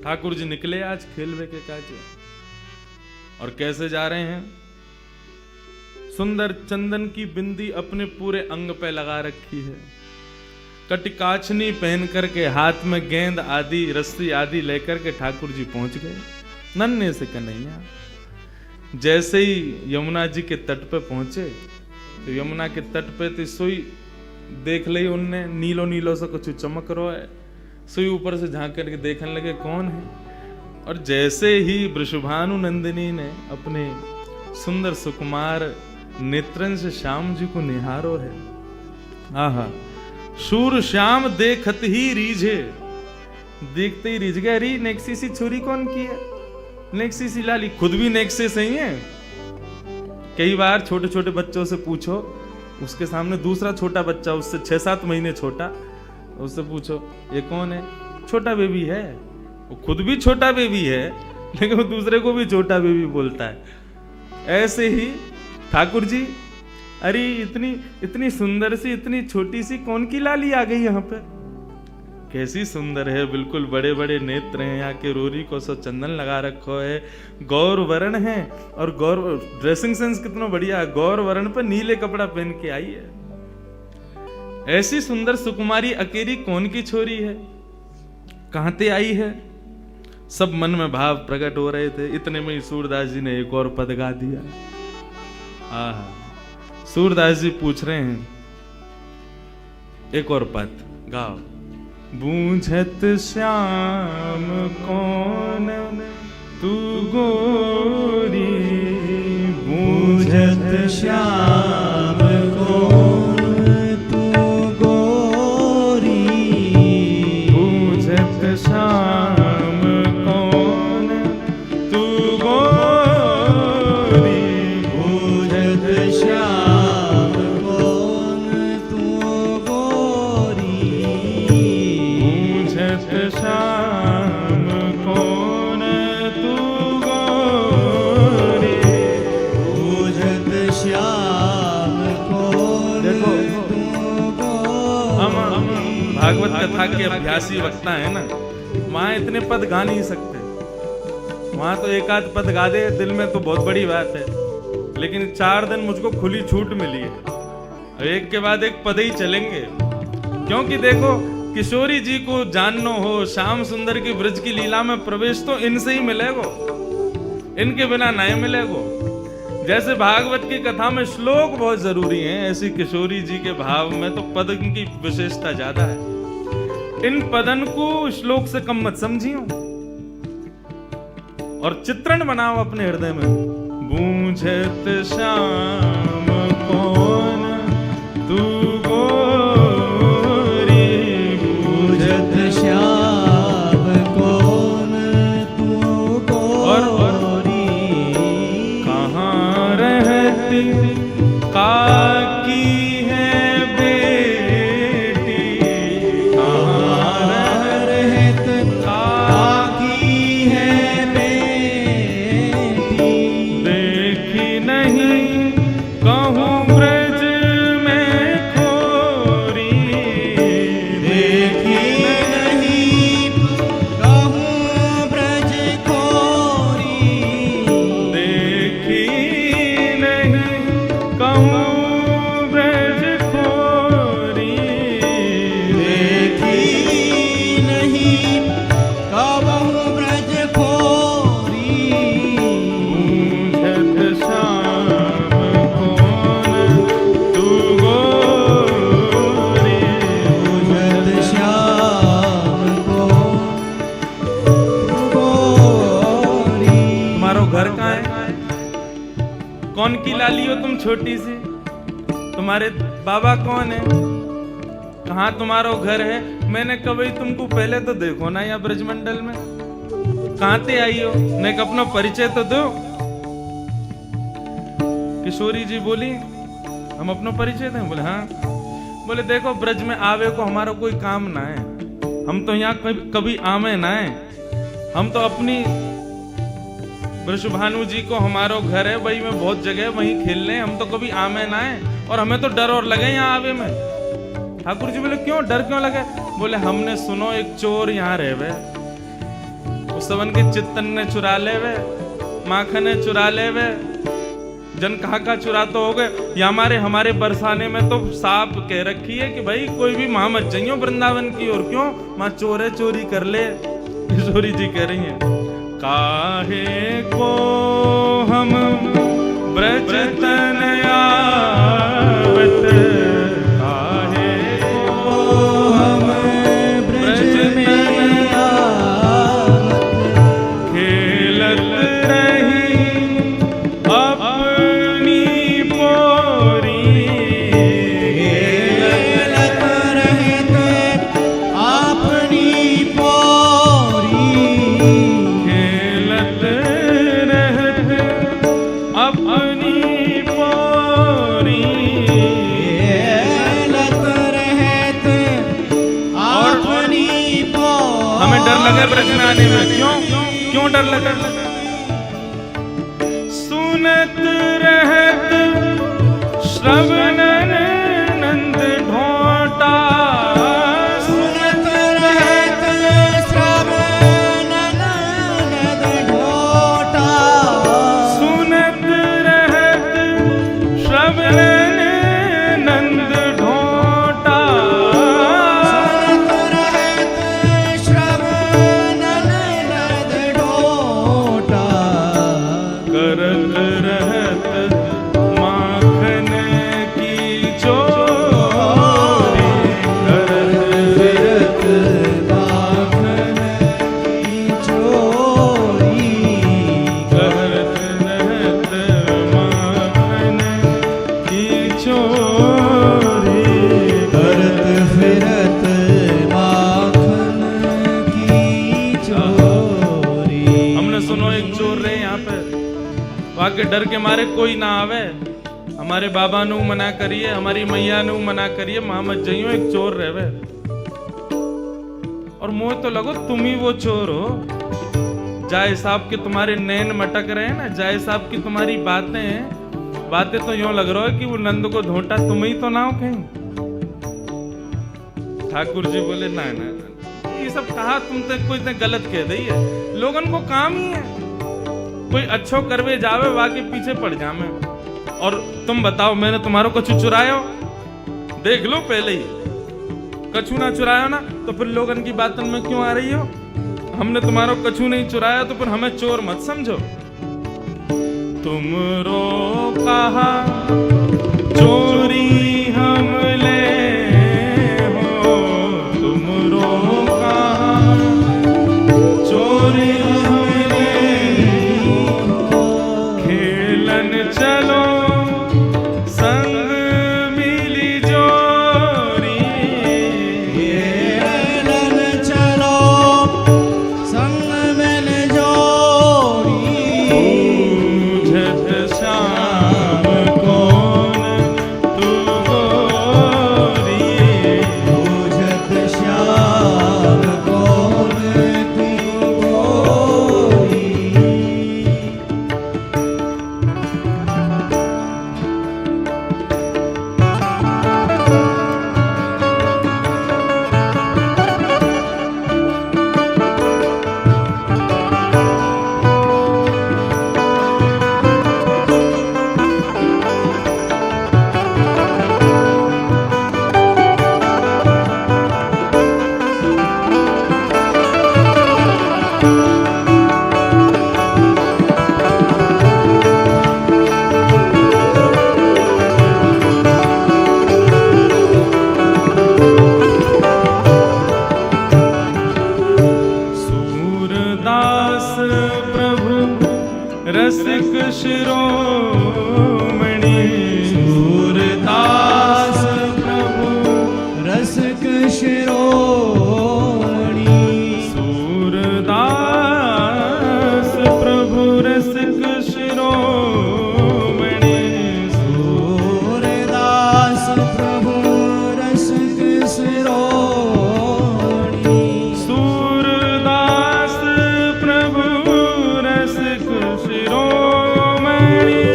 ठाकुर जी निकले आज खेलवे के काज और कैसे जा रहे हैं। सुंदर चंदन की बिंदी अपने पूरे अंग पे लगा रखी है, कटिकाचनी पहन करके हाथ में गेंद आदि रस्सी आदि लेकर के ठाकुर जी पहुंच गए नन्हे से कन्हैया। जैसे ही यमुना जी के तट पे पहुंचे तो यमुना के तट पे तो सोई देख ली उनने, नीलो नीलो सा कुछ चमक रहा है। सोई ऊपर से झांक करके देखने लगे कौन है। और जैसे ही वृषभानु नंदिनी ने अपने सुंदर सुकुमार नेत्रन से श्याम जी को निहारो है। आहा, शूर श्याम देखत ही रीझे, देखते ही रीझ गए। अरे नेक्सी सी छुरी कौन की है, नेक्सी सी लाली, खुद भी नेक्से सही है। कई बार छोटे छोटे बच्चों से पूछो, उसके सामने दूसरा छोटा बच्चा उससे 6-7 महीने छोटा, उससे पूछो ये कौन है, छोटा बेबी है। वो खुद भी छोटा बेबी है लेकिन वो दूसरे को भी छोटा बेबी बोलता है। ऐसे ही ठाकुर जी, अरे इतनी सुंदर सी इतनी छोटी सी कौन की लाली आ गई यहाँ पे, कैसी सुंदर है, बिल्कुल बड़े बड़े नेत्र हैं, यहाँ के रोरी को सो चंदन लगा रखो है, गौर वर्ण है। और गौर ड्रेसिंग सेंस कितना बढ़िया है, गौर वर्ण पर नीले कपड़ा पहन के आई है। ऐसी सुंदर सुकुमारी अकेली कौन की छोरी है, कहां ते आई है। सब मन में भाव प्रकट हो रहे थे। इतने में ही सूरदास जी ने एक और पद गा दिया। आहा, सूरदास जी पूछ रहे हैं एक और पद गाओ। बूझत श्याम कौन तू गोरी, बूझत श्याम कौन तू गोरी, बूझत श्याम कौन तू गोरी, बूझत श्याम कौन तू गोरी, बूझत श्याम कौन तू गोरी, बूझत श्याम कौन तू गोरी। हम भागवत कथा के अभ्यासी वक्ता है ना, वहां इतने पद गा नहीं सकते। वहां तो एक आध पद गा दे दिल में तो बहुत बड़ी बात है, लेकिन 4 दिन मुझको खुली छूट मिली है, एक के बाद एक पद ही चलेंगे। क्योंकि देखो, किशोरी जी को जानना हो, श्याम सुंदर की ब्रज की लीला में प्रवेश तो इनसे ही मिलेगो, इनके बिना नहीं मिलेगो। जैसे भागवत की कथा में श्लोक बहुत जरूरी हैं, ऐसी किशोरी जी के भाव में तो पद की विशेषता ज्यादा है। इन पदन को श्लोक से कम मत समझियो और चित्रण बनाओ अपने हृदय में। बूझत श्याम कौन तू गोरी, बूझत श्याम कौन तू गोरी, कहाँ रहती काकी है बेटी, कहाँ रहती काकी है बेटी, देखी नहीं कहूँ ब्रज में खोरी, देखी नहीं कहूँ ब्रज खोरी, देखी नहीं कहूँ ब्रज खोरी, देखी नहीं कहूँ ब्रज खोरी, बूझत श्याम कौन तू गोरी, बूझत श्याम कौन तू गोरी। तुम्हारो घर कहाँ है, कौन की लाली हो तुम छोटी सी, तुम्हारे बाबा कौन है, कहाँ तुम्हारो घर है। मैंने कभी तुमको पहले तो देखो ना यहाँ ब्रजमंडल में, कहाँ ते आई हो, ने अपना परिचय तो दो। किशोरी जी बोली हम अपना परिचय दें, बोले हाँ। बोले देखो, ब्रज में आवे को हमारा कोई काम ना है, हम तो यहाँ कभी आवे ना है, हम तो अपनी वृषभानु जी को हमारो घर है, वही में बहुत जगह वहीं खेलने, हम तो कभी आमे ना है और हमें तो डर और लगे यहाँ आवे में। ठाकुर जी बोले क्यों, डर क्यों लगे। बोले हमने सुनो एक चोर यहाँ रहे, उस सबन के चित्तन ने चुरा ले वे, माखन ने चुरा ले वे, जन कहाँ का चुरा तो हो गए। या हमारे बरसाने में तो साफ कह रखी है कि भाई कोई भी वहां मत जाइयो वृंदावन की ओर, क्यों वहां चोरे चोरी कर ले। किशोरी जी कह रही हैं, काहे को हम ब्रज तन आवत, काहे को हम ब्रज तन आवत, खेलत रही अपनी पोरी, खेलत रहित अपनी पोरी, खेलत रहत अपनी पोरी, खेलत रहत अपनी पोरी। हमें डर लगे ब्रज में आने में, क्यों डर लगे? सुनत रहत श्रवणन नंद ढोटा, सुनत रहत श्रवणन नंद ढोटा, सुनत रहत श्रवणन नंद ढोटा, सुनत रहत श्रवणन नंद ढोटा, करत रहत माखन की चोरी, करत फिरत माखन की चोरी, करत रहत माखन की चोरी, करत फिरत माखन की चोरी। हमने सुनो एक चोर रहे यहाँ पे, वहां के डर के मारे कोई ना आवे। हमारे बाबा नु मना करिए, हमारी मैया नु मना करिए, वहां मत जाइयो, एक चोर रहे। और मुझे तो लगो तुम ही वो चोर हो। जाय साहब के तुम्हारे नैन मटक रहे हैं ना, जाय साहब की तुम्हारी बातें तो यूं लग रहा है कि वो नंद को ढोंटा तुम ही तो ना हो कहीं। ठाकुर जी बोले ना ना, ये सब कहा तुम तो कोई इतने गलत कह दी है। लोगन को काम ही है, कोई अच्छो करवे जावे वाके पीछे पड़ जावे। और तुम बताओ, मैंने तुम्हारो कछु चुरायो? देख लो पहले ही, कछु ना चुरायो ना तो फिर लोगन की बातन में क्यों आ रही हो? हमने तुम्हारो कछु नहीं चुराया तो फिर हमें चोर मत समझो। तुमरो कहा चोरी हम ले हो, तुमरो कहा चोरी हम ले हो, खेलन चलो संग मिली जोरी, खेलन चलो संग मिल जोरी, बूझत श्याम कौन तू गोरी, बूझत श्याम कौन तू गोरी। सूरदास प्रभु रसिक शिरोमणि, सूरदास प्रभु रसिक शिरोमणि, सूरदास प्रभु रसिक शिरोमणि, सूरदास प्रभु रसिक शिरोमणि, सूरदास प्रभु रसिक शिरोमणि,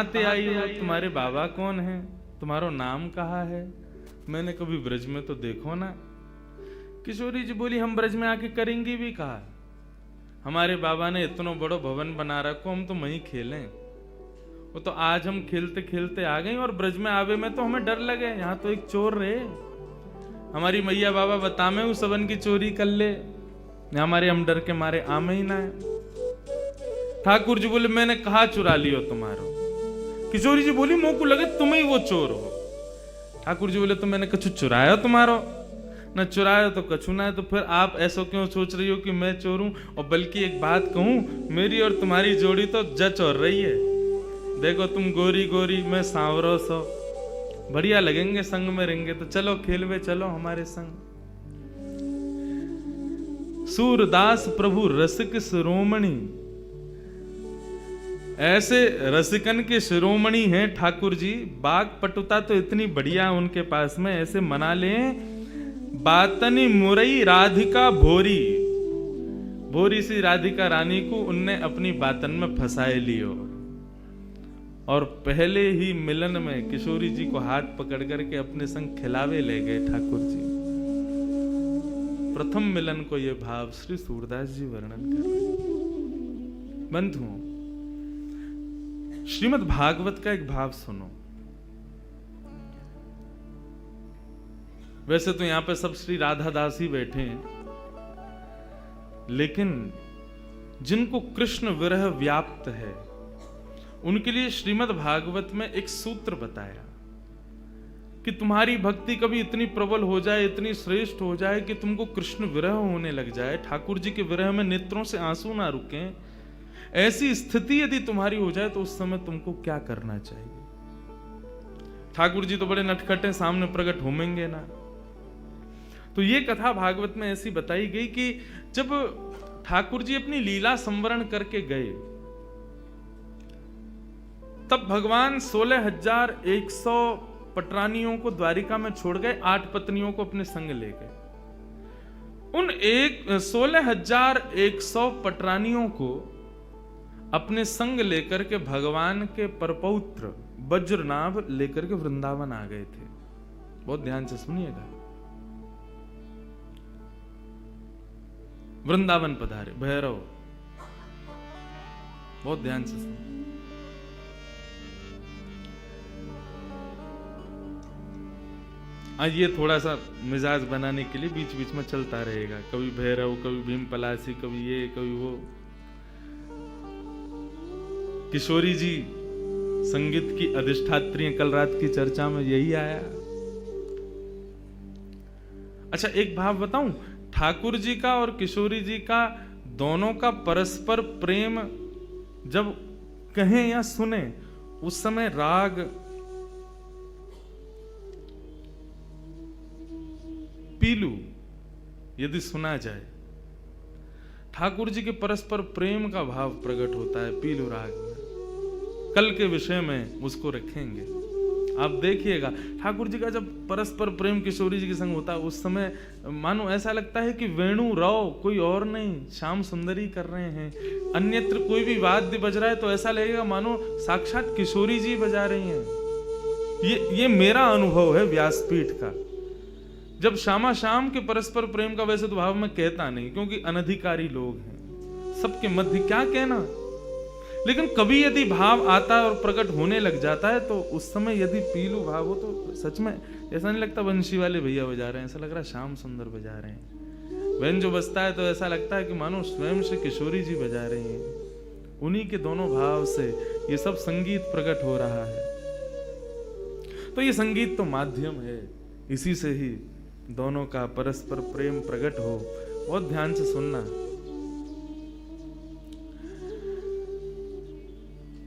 ते आई हो, तुम्हारे बाबा कौन है, तुम्हारो नाम कहा है, मैंने कभी ब्रज में तो देखो ना। किशोरी जी बोली, हम ब्रज में आके करेंगे भी कहा, हमारे बाबा ने इतना बड़ो भवन बना रखो, हम तो वहीं खेलें। वो तो आज हम खेलते खेलते आ गए और ब्रज में आवे में तो हमें डर लगे, यहाँ तो एक चोर रहे, हमारी मैया बाबा बतामे उस सबन की चोरी कर ले, हमारे हम डर के मारे आमे ही ना है। ठाकुर जी बोले, मैंने कहा चुरा लियो तुम्हारो। किशोरी जी बोली, मुंह को लगे तुम ही वो चोर हो। ठाकुर जी बोले, तो मैंने कछु चुराया तुम्हारो, न चुराया तो कछु ना है, तो फिर आप ऐसा क्यों सोच रही हो कि मैं चोर हूं। और बल्कि एक बात कहूं, मेरी और तुम्हारी जोड़ी तो जच और रही है, देखो तुम गोरी गोरी, मैं सांवरो सो, बढ़िया लगेंगे, संग में रहेंगे, तो चलो खेलवे चलो हमारे संग। सूरदास प्रभु रसिक शिरोमणि, ऐसे रसिकन के शिरोमणि हैं ठाकुर जी। बाग पटुता तो इतनी बढ़िया उनके पास में, ऐसे मना लें, बातनी मुरई राधिका भोरी, भोरी सी राधिका रानी को उनने अपनी बातन में फंसाए लियो। और पहले ही मिलन में किशोरी जी को हाथ पकड़ करके अपने संग खिलावे ले गए ठाकुर जी। प्रथम मिलन को यह भाव श्री सूरदास जी वर्णन कर रहे हैं। बंधुओं, श्रीमद् भागवत का एक भाव सुनो। वैसे तो यहां पे सब श्री राधा दास ही बैठे हैं, लेकिन जिनको कृष्ण विरह व्याप्त है उनके लिए श्रीमद् भागवत में एक सूत्र बताया कि तुम्हारी भक्ति कभी इतनी प्रबल हो जाए, इतनी श्रेष्ठ हो जाए कि तुमको कृष्ण विरह होने लग जाए, ठाकुर जी के विरह में नेत्रों से आंसू ना रुकें, ऐसी स्थिति यदि तुम्हारी हो जाए तो उस समय तुमको क्या करना चाहिए। ठाकुर जी तो बड़े नटखटे, सामने प्रकट होंगे ना। तो ये कथा भागवत में ऐसी बताई गई कि जब ठाकुर जी अपनी लीला संवरण करके गए, तब भगवान 16,100 पटरानियों को द्वारिका में छोड़ गए, 8 पत्नियों को अपने संग ले गए। उन 16,100 पटरानियों को अपने संग लेकर के भगवान के परपौत्र वज्रनाभ लेकर के वृंदावन आ गए थे। बहुत ध्यान से सुनिएगा। वृंदावन पधारे भैरव, बहुत ध्यान से सुनिए। आज ये थोड़ा सा मिजाज बनाने के लिए बीच बीच में चलता रहेगा, कभी भैरव, कभी भीम पलासी, कभी ये कभी वो। किशोरी जी संगीत की अधिष्ठात्री, कल रात की चर्चा में यही आया। अच्छा, एक भाव बताऊं, ठाकुर जी का और किशोरी जी का दोनों का परस्पर प्रेम जब कहें या सुने, उस समय राग पीलू यदि सुना जाए, ठाकुर जी के परस्पर प्रेम का भाव प्रकट होता है पीलू राग में। कल के विषय में उसको रखेंगे, आप देखिएगा। ठाकुर जी का जब परस्पर प्रेम किशोरी जी के संग होता है, उस समय मानो ऐसा लगता है कि वेणु राव कोई और नहीं, श्याम सुंदरी कर रहे हैं। अन्यत्र कोई भी वाद्य बज रहा है तो ऐसा लगेगा मानो साक्षात किशोरी जी बजा रही हैं। ये मेरा अनुभव है व्यासपीठ का। जब श्यामा श्याम के परस्पर प्रेम का वैसे तो भाव में कहता नहीं, क्योंकि अनधिकारी लोग हैं, सबके मध्य क्या कहना, लेकिन कभी यदि भाव आता है और प्रकट होने लग जाता है तो उस समय यदि पीलू भाव हो तो सच में ऐसा नहीं लगता बंशी वाले भैया बजा रहे हैं, ऐसा लग रहा है श्याम सुंदर बजा रहे हैं। वैन जो बजता है तो ऐसा लगता है कि मानो स्वयं से किशोरी जी बजा रही हैं। उन्हीं के दोनों भाव से ये सब संगीत प्रकट हो रहा है। तो ये संगीत तो माध्यम है, इसी से ही दोनों का परस्पर प्रेम प्रकट हो। बहुत ध्यान से सुनना।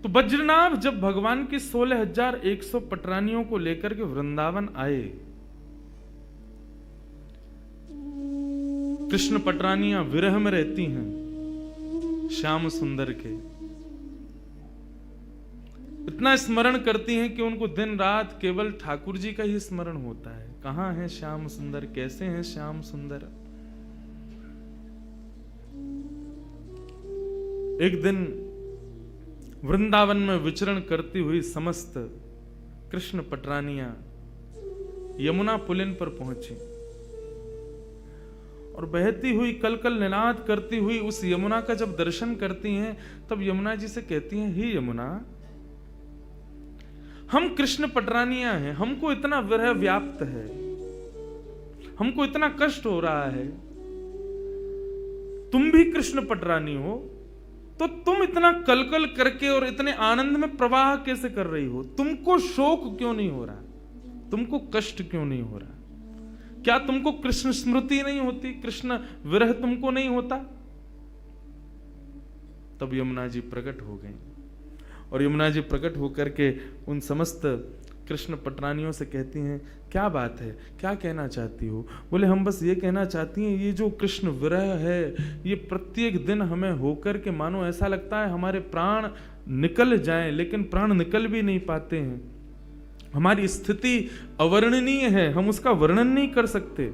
तो वज्रनाभ जब भगवान की 16,100 पटरानियों को लेकर के वृंदावन आए, कृष्ण पटरानियां विरह में रहती हैं श्याम सुंदर के, इतना स्मरण करती हैं कि उनको दिन रात केवल ठाकुर जी का ही स्मरण होता है। कहां है श्याम सुंदर, कैसे हैं श्याम सुंदर। एक दिन वृंदावन में विचरण करती हुई समस्त कृष्ण पटरानियां यमुना पुलिन पर पहुंची और बहती हुई कलकल निनाद करती हुई उस यमुना का जब दर्शन करती हैं, तब यमुना जी से कहती हैं, हे यमुना, हम कृष्ण पटरानियां हैं, हमको इतना विरह व्याप्त है, हमको इतना कष्ट हो रहा है, तुम भी कृष्ण पटरानी हो, तो तुम इतना कलकल करके और इतने आनंद में प्रवाह कैसे कर रही हो? तुमको शोक क्यों नहीं हो रहा? तुमको कष्ट क्यों नहीं हो रहा? क्या तुमको कृष्ण स्मृति नहीं होती? कृष्ण विरह तुमको नहीं होता? तब यमुना जी प्रकट हो गई और यमुना जी प्रकट होकर के उन समस्त कृष्ण पटरानियों से कहती हैं, क्या बात है, क्या कहना चाहती हो? बोले, हम बस ये कहना चाहती हैं, ये जो कृष्ण विरह है, ये प्रत्येक दिन हमें होकर के मानो ऐसा लगता है हमारे प्राण निकल जाएं, लेकिन प्राण निकल भी नहीं पाते हैं। हमारी स्थिति अवर्णनीय है, हम उसका वर्णन नहीं कर सकते।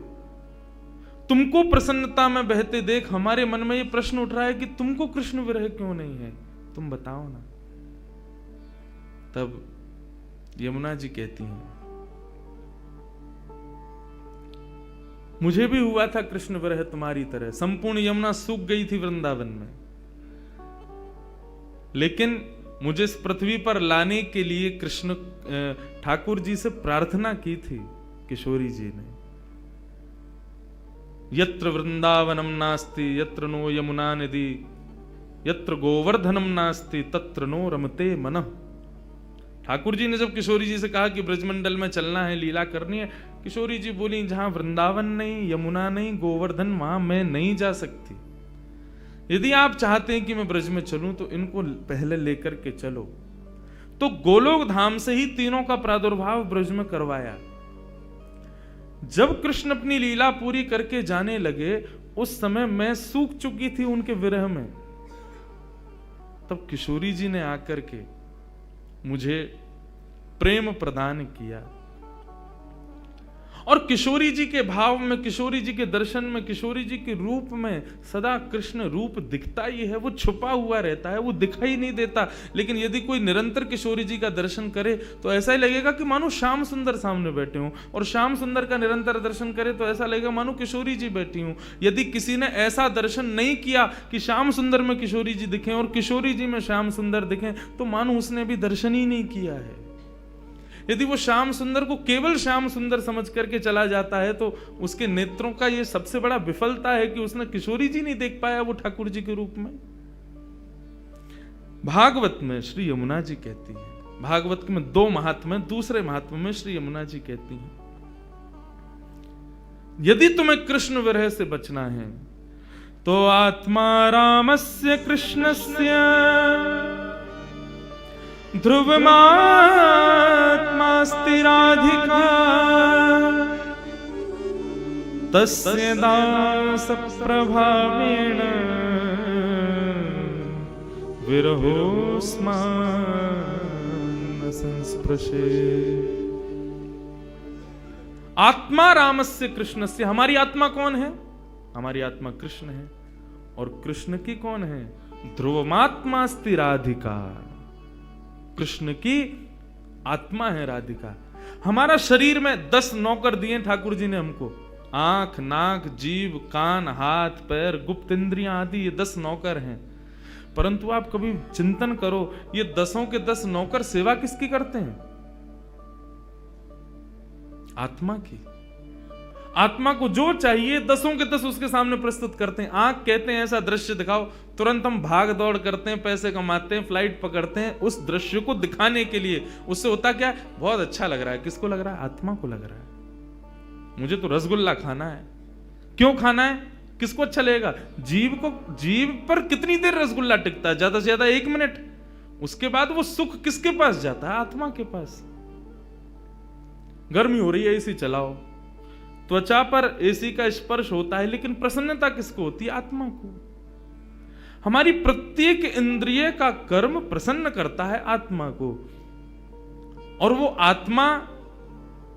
तुमको प्रसन्नता में बहते देख हमारे मन में ये प्रश्न उठ रहा है कि तुमको कृष्ण विरह क्यों नहीं है, तुम बताओ ना। तब यमुना जी कहती हैं, मुझे भी हुआ था कृष्ण विरह तुम्हारी तरह, संपूर्ण यमुना सूख गई थी वृंदावन में, लेकिन मुझे इस पृथ्वी पर लाने के लिए कृष्ण ठाकुर जी से प्रार्थना की थी किशोरी जी ने। यत्र वृंदावनम नास्ति यत्र नो यमुना नदी, यत्र गोवर्धनम नास्ति तत्र नो रमते मनः। ठाकुर जी ने जब किशोरी जी से कहा कि ब्रजमंडल में चलना है, लीला करनी है, किशोरी जी बोली, जहां वृंदावन नहीं, यमुना नहीं, गोवर्धन, वहां मैं नहीं जा सकती। यदि आप चाहते हैं कि मैं ब्रज में चलूं तो इनको पहले लेकर के चलो। तो गोलोक धाम से ही तीनों का प्रादुर्भाव ब्रज में करवाया। जब कृष्ण अपनी लीला पूरी करके जाने लगे, उस समय मैं सूख चुकी थी उनके विरह में। तब किशोरी जी ने आकर के मुझे प्रेम प्रदान किया और किशोरी जी के भाव में, किशोरी जी के दर्शन में, किशोरी जी के रूप में सदा कृष्ण रूप दिखता ही है। वो छुपा हुआ रहता है, वो दिखाई नहीं देता। लेकिन यदि कोई निरंतर किशोरी जी का दर्शन करे तो ऐसा ही लगेगा कि मानो श्याम सुंदर सामने बैठे हों, और श्याम सुंदर का निरंतर दर्शन करे तो ऐसा लगेगा मानो किशोरी जी बैठी हूं। यदि किसी ने ऐसा दर्शन नहीं किया कि श्याम सुंदर में किशोरी जी दिखें और किशोरी जी में श्याम सुंदर दिखें, तो मानो उसने भी दर्शन ही नहीं किया है। यदि वो श्याम सुंदर को केवल श्याम सुंदर समझ करके चला जाता है तो उसके नेत्रों का ये सबसे बड़ा विफलता है कि उसने किशोरी जी नहीं देख पाया वो ठाकुर जी के रूप में। भागवत में श्री यमुना जी कहती है, भागवत में 2 महात्म्य, दूसरे महात्म्य में श्री यमुना जी कहती हैं, यदि तुम्हें कृष्ण विरह से बचना है तो आत्मा रामस्य कृष्णस्य ध्रुवमात्मास्ति राधिका तस्य दास प्रभावेण विरहोस्मान् संस्पृशे। आत्मा रामस्य कृष्णस्य, हमारी आत्मा कौन है? हमारी आत्मा कृष्ण है। और कृष्ण की कौन है? ध्रुवमात्मास्ति राधिका, कृष्ण की आत्मा है राधिका। हमारा शरीर में 10 नौकर दिए ठाकुर जी ने हमको, आंख, नाक, जीभ, कान, हाथ, पैर, गुप्त इंद्रियां आदि, ये 10 नौकर हैं। परंतु आप कभी चिंतन करो, ये 10 के 10 नौकर सेवा किसकी करते हैं? आत्मा की। आत्मा को जो चाहिए 10 के 10 उसके सामने प्रस्तुत करते हैं। आंख कहते हैं ऐसा दृश्य दिखाओ, तुरंत हम भाग दौड़ करते हैं, पैसे कमाते हैं, फ्लाइट पकड़ते हैं उस दृश्य को दिखाने के लिए। उससे होता क्या? बहुत अच्छा लग रहा है। किसको लग रहा है? आत्मा को लग रहा है। मुझे तो रसगुल्ला खाना है। क्यों खाना है? किसको अच्छा लगेगा? जीभ को। जीभ पर कितनी देर रसगुल्ला टिकता है? ज्यादा से ज्यादा 1 मिनट। उसके बाद वो सुख किसके पास जाता है? आत्मा के पास। गर्मी हो रही है, एसी चलाओ, त्वचा पर एसी का स्पर्श होता है, लेकिन प्रसन्नता किसको होती है? आत्मा को। हमारी प्रत्येक इंद्रिय का कर्म प्रसन्न करता है आत्मा को। और वो आत्मा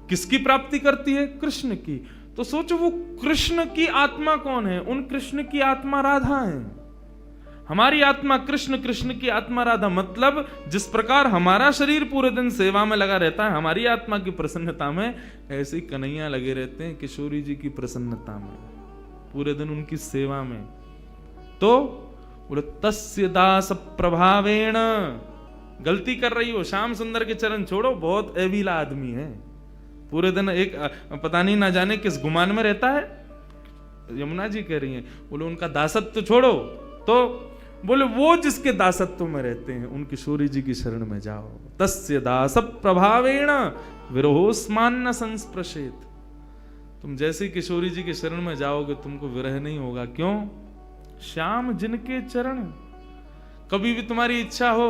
किसकी प्राप्ति करती है? कृष्ण की। तो सोचो, वो कृष्ण की आत्मा कौन है? उन कृष्ण की आत्मा राधा है। हमारी आत्मा कृष्ण, कृष्ण की आत्मा राधा। मतलब जिस प्रकार हमारा शरीर पूरे दिन सेवा में लगा रहता है हमारी आत्मा की प्रसन्नता में, ऐसे कन्हैया लगे रहते हैं किशोरी जी की प्रसन्नता में, पूरे दिन उनकी सेवा में। तो बोले तस्य दास प्रभावेण, गलती कर रही हो श्याम सुंदर के चरण छोड़ो, बहुत एविला आदमी है, पूरे दिन एक पता नहीं ना जाने किस गुमान में रहता है। यमुना जी कह रही हैं, बोले उनका दासत्व छोड़ो, तो बोले वो जिसके दासत्व में रहते हैं उन किशोरी जी की शरण में जाओ। तस्य दास प्रभावेण विरहोस्मान न संस्पृशेत, तुम जैसे किशोरी जी की शरण में जाओगे तुमको विरह नहीं होगा। क्यों? श्याम जिनके चरण, कभी भी तुम्हारी इच्छा हो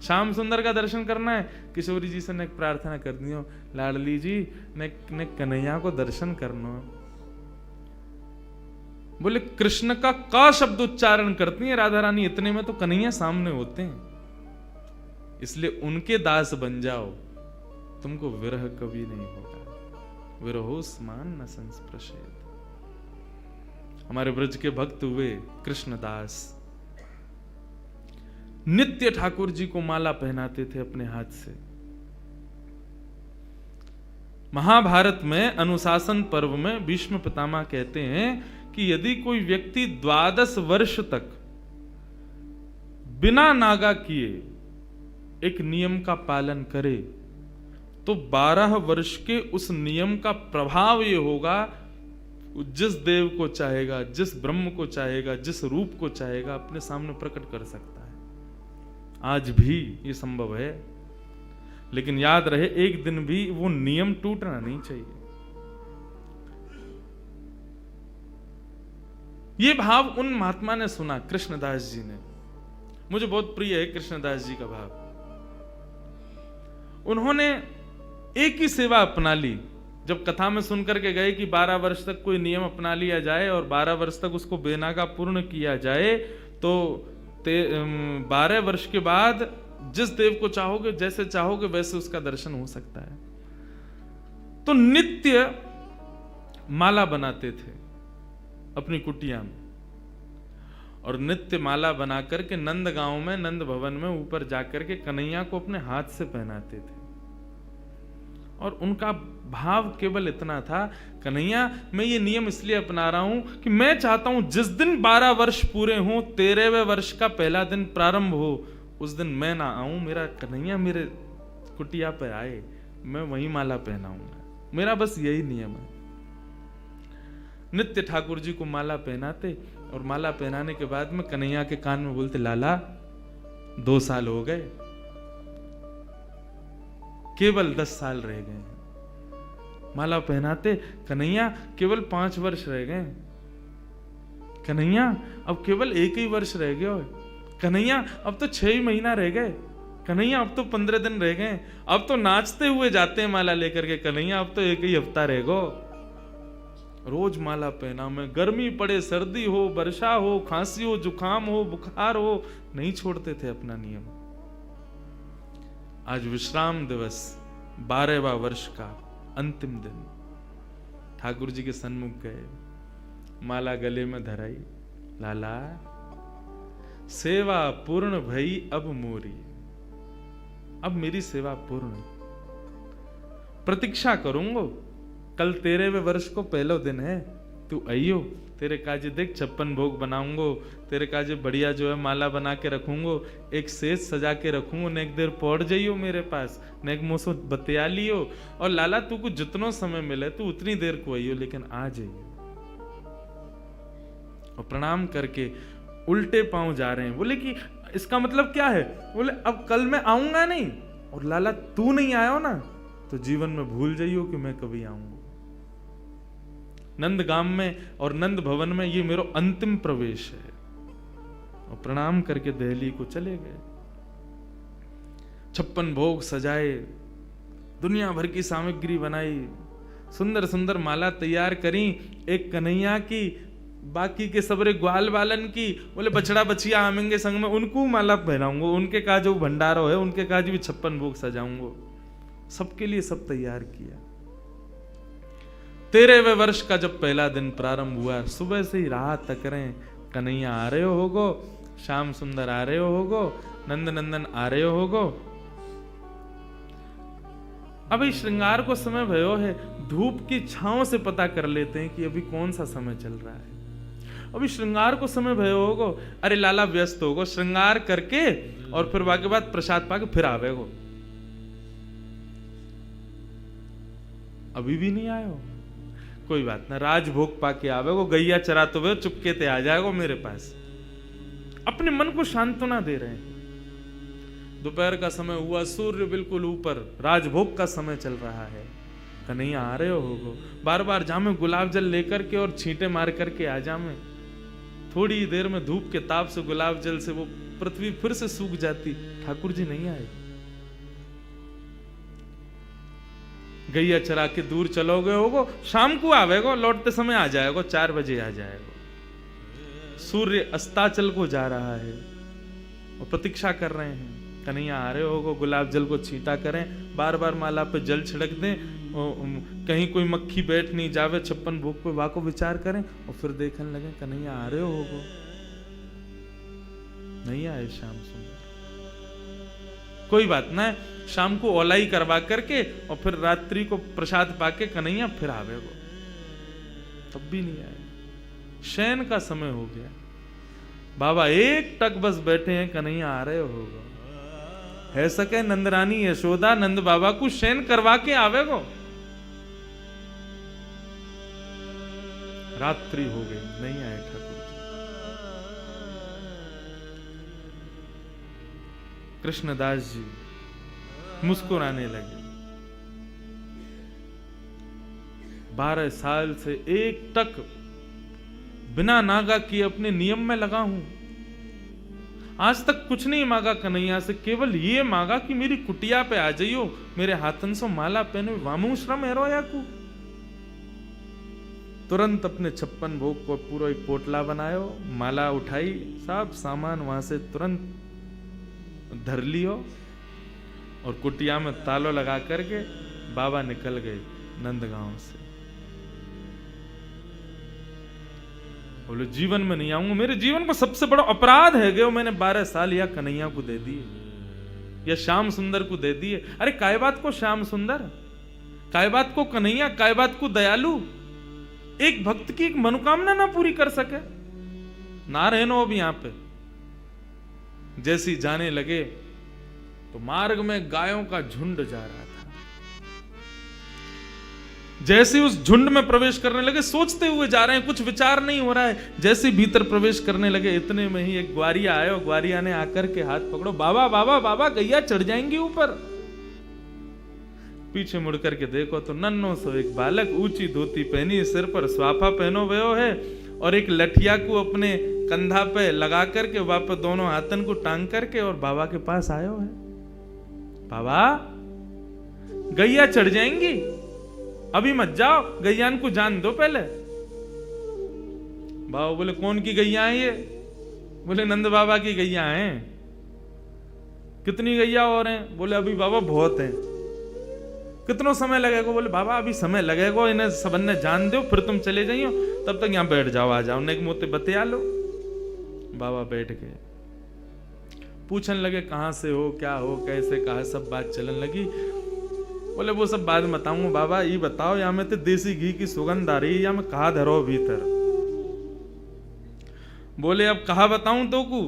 श्याम सुंदर का दर्शन करना है, किशोरी जी से ने प्रार्थना कर दी हो, लाडली जी ने कन्हैया को दर्शन करना। बोले कृष्ण का शब्द उच्चारण करती है राधा रानी, इतने में तो कन्हैया सामने होते हैं, इसलिए उनके दास बन जाओ, तुमको विरह कभी नहीं होगा। विरहोस्मान न संस्पृशेत। हमारे ब्रज के भक्त हुए कृष्णदास, नित्य ठाकुर जी को माला पहनाते थे अपने हाथ से। महाभारत में अनुशासन पर्व में भीष्म पितामह कहते हैं कि यदि कोई व्यक्ति 12 वर्ष तक बिना नागा किए एक नियम का पालन करे तो 12 वर्ष के उस नियम का प्रभाव ये होगा, जिस देव को चाहेगा, जिस ब्रह्म को चाहेगा, जिस रूप को चाहेगा अपने सामने प्रकट कर सकता है। आज भी ये संभव है, लेकिन याद रहे एक दिन भी वो नियम टूटना नहीं चाहिए। ये भाव उन महात्मा ने सुना, कृष्णदास जी ने। मुझे बहुत प्रिय है कृष्णदास जी का भाव। उन्होंने एक ही सेवा अपना ली। जब कथा में सुनकर के गए कि 12 वर्ष तक कोई नियम अपना लिया जाए और 12 वर्ष तक उसको बेनागा पूर्ण किया जाए, तो 12 वर्ष के बाद जिस देव को चाहोगे, जैसे चाहोगे वैसे उसका दर्शन हो सकता है। तो नित्य माला बनाते थे अपनी कुटिया में, और नित्य माला बना करके नंद गांव में, नंद भवन में ऊपर जाकर के कन्हैया को अपने हाथ से पहनाते थे। और उनका भाव केवल इतना था, कन्हैया मैं ये नियम इसलिए अपना रहा हूं कि मैं चाहता हूं जिस दिन 12 वर्ष पूरे हों, 13वें वर्ष का पहला दिन प्रारंभ हो, उस दिन मैं ना आऊं, मेरा कन्हैया मेरे कुटिया पे आए, मैं वही माला पहनाऊंगा। मेरा बस यही नियम है। नित्य ठाकुर जी को माला पहनाते, और माला पहनाने के बाद में कन्हैया के कान में बोलते, लाला 2 साल हो गए, केवल 10 साल रह गए। माला पहनाते, कन्हैया केवल 5 वर्ष रह गए, कन्हैया अब केवल 1 ही वर्ष रह गए, कन्हैया अब तो 6 ही महीना रह गए, कन्हैया अब तो 15 दिन रह गए, अब तो नाचते हुए जाते हैं माला लेकर के, कन्हैया अब तो 1 ही हफ्ता रह गो। रोज माला पहना में, गर्मी पड़े, सर्दी हो, वर्षा हो, खांसी हो, जुकाम हो, बुखार हो, नहीं छोड़ते थे अपना नियम। आज विश्राम दिवस 12वां वर्ष का अंतिम दिन, ठाकुर जी के सन्मुख गए, माला गले में धराई, लाला सेवा पूर्ण भई अब मोरी, अब मेरी सेवा पूर्ण, प्रतीक्षा करूंगा, कल 13वें वर्ष को पहला दिन है, तू आइयो, तेरे काजे देख 56 भोग बनाऊंगो, तेरे काजे बढ़िया जो है माला बना के रखूंगो, एक सेज सजा के रखूंगो, ने एक देर पौड़ जाइयो मेरे पास, ने एक मुँह से बतिया लियो, और लाला तू को जितनो समय मिले तू उतनी देर को आइयो, लेकिन आ जाइयो। और प्रणाम करके उल्टे पांव जा रहे हैं। बोले कि इसका मतलब क्या है? बोले अब कल मैं आऊंगा नहीं, और लाला तू नहीं आयो ना तो जीवन में भूल जाइयो कि मैं कभी आऊंगा। नंदगाम में और नंद भवन में ये मेरा अंतिम प्रवेश है। और प्रणाम करके दिल्ली को चले गए। 56 भोग सजाए, दुनिया भर की सामग्री बनाई, सुंदर सुंदर माला तैयार करी, एक कन्हैया की, बाकी के सबरे ग्वाल वालन की। बोले बछड़ा बछिया आमेंगे संग में, उनको माला पहनाऊंगा, उनके का जो भंडारो है उनके काज भी 56 भोग सजाऊंगा। सबके लिए सब तैयार किया। 13वें वर्ष का जब पहला दिन प्रारंभ हुआ, सुबह से ही राह तक रहे, कन्हैया आ रहे होगो, श्याम सुंदर आ रहे होगो, नंद नंदन आ रहे होगो। अभी श्रृंगार को समय भयो है, धूप की छांव से पता कर लेते हैं कि अभी कौन सा समय चल रहा है। अभी श्रृंगार को समय भयो होगो, अरे लाला व्यस्त होगो, श्रृंगार करके और फिर वाके बाद प्रसाद पाके फिर आवेगो। अभी भी नहीं आए हो, कोई बात ना, राजभोग पाके आवेगो, गैया चराते हुए चुपके ते आ जाएगो मेरे पास। अपने मन को सांत्वना दे रहे हैं। दोपहर का समय हुआ, सूर्य बिल्कुल ऊपर, राजभोग का समय चल रहा है। कन्हैया आ रहे होगो, बार बार जामे गुलाब जल लेकर के और छींटे मार करके आ जामे। थोड़ी देर में धूप के ताप से, गुलाब जल से वो पृथ्वी फिर से सूख जाती। ठाकुर जी नहीं आए। गैया चरा के दूर चलोगे होगो, शाम को आवेगो, लौटते समय आ जाएगो, 4 बजे आ जाएगो। सूर्य अस्ताचल को जा रहा है और प्रतीक्षा कर रहे हैं। कन्हैया आ रहे होगो, गुलाब जल को छींटा करें, बार बार माला पे जल छिड़क दें, कहीं कोई मक्खी बैठ नहीं जावे 56 भोग पे, वाको विचार करें और फिर देखने लगे कन्हैया आ रहे होगो। नहीं आए श्याम सुंदर। कोई बात ना, शाम को ओलाई करवा करके और फिर रात्रि को प्रसाद पाके कन्हैया फिर आवेगो। तब भी नहीं आए। शयन का समय हो गया, बाबा एक टक बस बैठे हैं, कन्हैया आ रहे होगो। है सके नंदरानी यशोदा नंद बाबा को शयन करवा के आवेगो। रात्रि हो गई, नहीं आए ठाकुर जी। कृष्णदास जी मुस्कुराने लगे। 12 साल से एक टक बिना नागा किए अपने नियम में लगा हूं। आज तक कुछ नहीं मांगा कन्हैया से, केवल ये मांगा कि मेरी कुटिया पे आ जाइयो, मेरे हाथन से माला पहने, वामू श्रम एरो याकू। तुरंत अपने 56 भोग को पूरा एक पोटला बनायो, माला उठाई, सब सामान वहां से तुरंत धर लियो और कुटिया में तालो लगा करके बाबा निकल गए नंदगांव से। बोले जीवन में नहीं आऊंगा, मेरे जीवन को सबसे बड़ा अपराध है गयो, मैंने 12 साल या कन्हैया को दे दिए या श्याम सुंदर को दे दिए। अरे काय बात को श्याम सुंदर, काय बात को कन्हैया, काय बात को दयालु। एक भक्त की एक मनोकामना ना पूरी कर सके, ना रहनो अब यहां पे। जैसी जाने लगे तो मार्ग में गायों का झुंड जा रहा था। जैसे उस झुंड में प्रवेश करने लगे, सोचते हुए जा रहे हैं, कुछ विचार नहीं हो रहा है। जैसे भीतर प्रवेश करने लगे, इतने में ही एक ग्वारिया आया, ग्वारिया ने आकर के हाथ पकड़ो, बाबा बाबा बाबा गैया चढ़ जाएंगी ऊपर। पीछे मुड़ करके देखो तो नन्नो सो एक बालक, ऊंची धोती पहनी, सिर पर स्वाफा पहनो भयो है और एक लठिया को अपने कंधा पे लगा करके वापस दोनों हाथन को टांग करके और बाबा के पास आयो है। बाबा गैया चढ़ जाएंगी, अभी मत जाओ, गैयान को जान दो पहले। बाबा बोले कौन की गैया है ये? बोले नंद बाबा की गैया हैं। कितनी गैया और हैं? बोले अभी बाबा बहुत हैं। कितना समय लगेगा? बोले बाबा अभी समय लगेगा, इन्हें सबन ने जान दो, फिर तुम चले जाइयो, तब तक यहाँ बैठ जाओ, आ जाओ, नेक मोते बतिया लो। बाबा बैठ गए, पूछने लगे कहाँ से हो, क्या हो, कैसे, कहा, सब बात चलने लगी। बोले वो सब बाद में बताऊंगा, बाबा ये बताओ यहाँ में तो देसी घी की सुगंध आ रही है, या मैं कहा धरो भीतर? बोले अब कहा बताऊं तो को,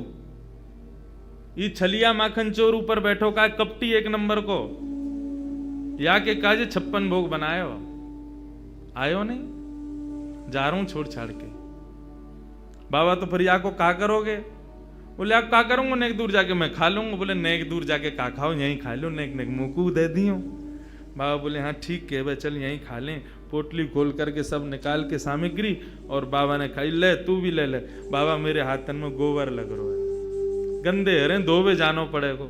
ये छलिया माखन चोर ऊपर बैठो का कपटी एक नंबर को, या के काजे 56 भोग बनायो, आयो नहीं, जा रहा हूं छोड़ छाड़ के। बाबा तो फिर या को का करोगे? बोले आप का करूंगा, नेक दूर जाके मैं खा लूंगा। बोले नेक दूर जाके का खाओ, यहीं खा लो, नेक नेक मुकू दे दियो। बाबा बोले हाँ ठीक है भाई, चल यहीं खा लें। पोटली खोल करके सब निकाल के सामग्री और बाबा ने खाई, ले तू भी ले ले। बाबा मेरे हाथन में गोबर लग रहा है, गंदे हरे धोबे जानो पड़ेगो,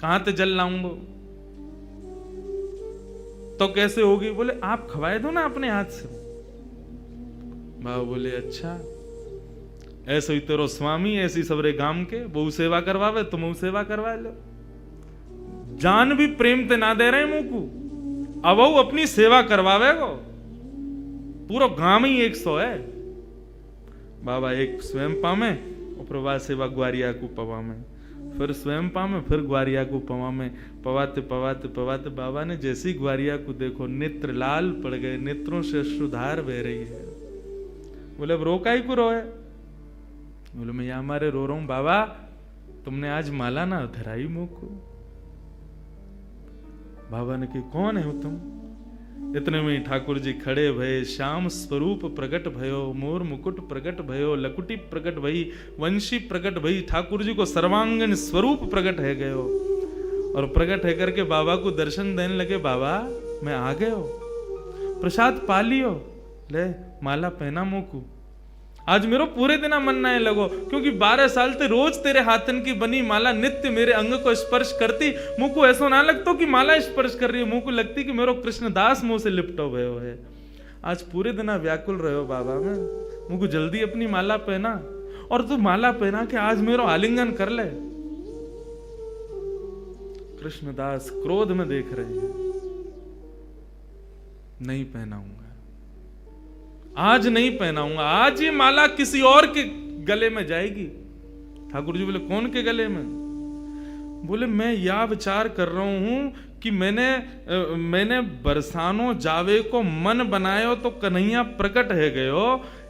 कहां ते जल लाऊंगो? तो कैसे होगी? बोले आप खवाए दो ना अपने हाथ से। बाबा बोले अच्छा, ऐसे ही तेरो स्वामी, ऐसी सबरे गांव के बहु सेवा करवावे, तुम सेवा करवा लो। जान भी प्रेम ते ना दे रहे मुंह को, अब वो अपनी सेवा करवावे गो। पूरा गांव ही 100 है। बाबा एक स्वयं पामे और प्रभा सेवा ग्वारिया को पवा में, फिर स्वयं पावे, फिर ग्वारिया को पवा में। पवाते पवाते पवाते बाबा ने जैसे ही ग्वारिया को देखो नेत्र लाल पड़ गए, नेत्रों से अश्रुधार बह रही है। बोले अब रोका ही को रोए? बोले मैं यहाँ मारे रो रहा हूं बाबा, तुमने आज माला ना धराई मुंह को। बाबा ने कही कौन है तुम? इतने में ठाकुर जी खड़े भये, श्याम स्वरूप प्रकट भयो, मोर मुकुट प्रकट भयो, लकुटी प्रकट भई, वंशी प्रकट भई। ठाकुर जी को सर्वांगीण स्वरूप प्रकट है गयो और प्रकट है करके बाबा को दर्शन देने लगे। बाबा मैं आ गए हो, प्रसाद पा लियो, ले माला पहना मुंह को। आज मेरो पूरे दिन मन ना लगो, क्योंकि 12 साल से रोज तेरे हाथन की बनी माला नित्य मेरे अंग को स्पर्श करती। मुंह को ऐसा ना लगतो कि माला स्पर्श कर रही है, मुंह को लगती कि मेरो कृष्णदास मुंह से लिपटो भयो है। आज पूरे दिन व्याकुल रहो बाबा में, मुंह को जल्दी अपनी माला पहना, और तू माला पहना के आज मेरो आलिंगन कर ले। कृष्णदास क्रोध में देख रहे हैं, नहीं पहनाऊंगा, आज नहीं पहनाऊंगा, आज ये माला किसी और के गले में जाएगी। ठाकुर जी बोले कौन के गले में? बोले मैं यह विचार कर रहा हूं कि मैंने बरसानो जावे को मन बनायो तो कन्हैया प्रकट है गयो।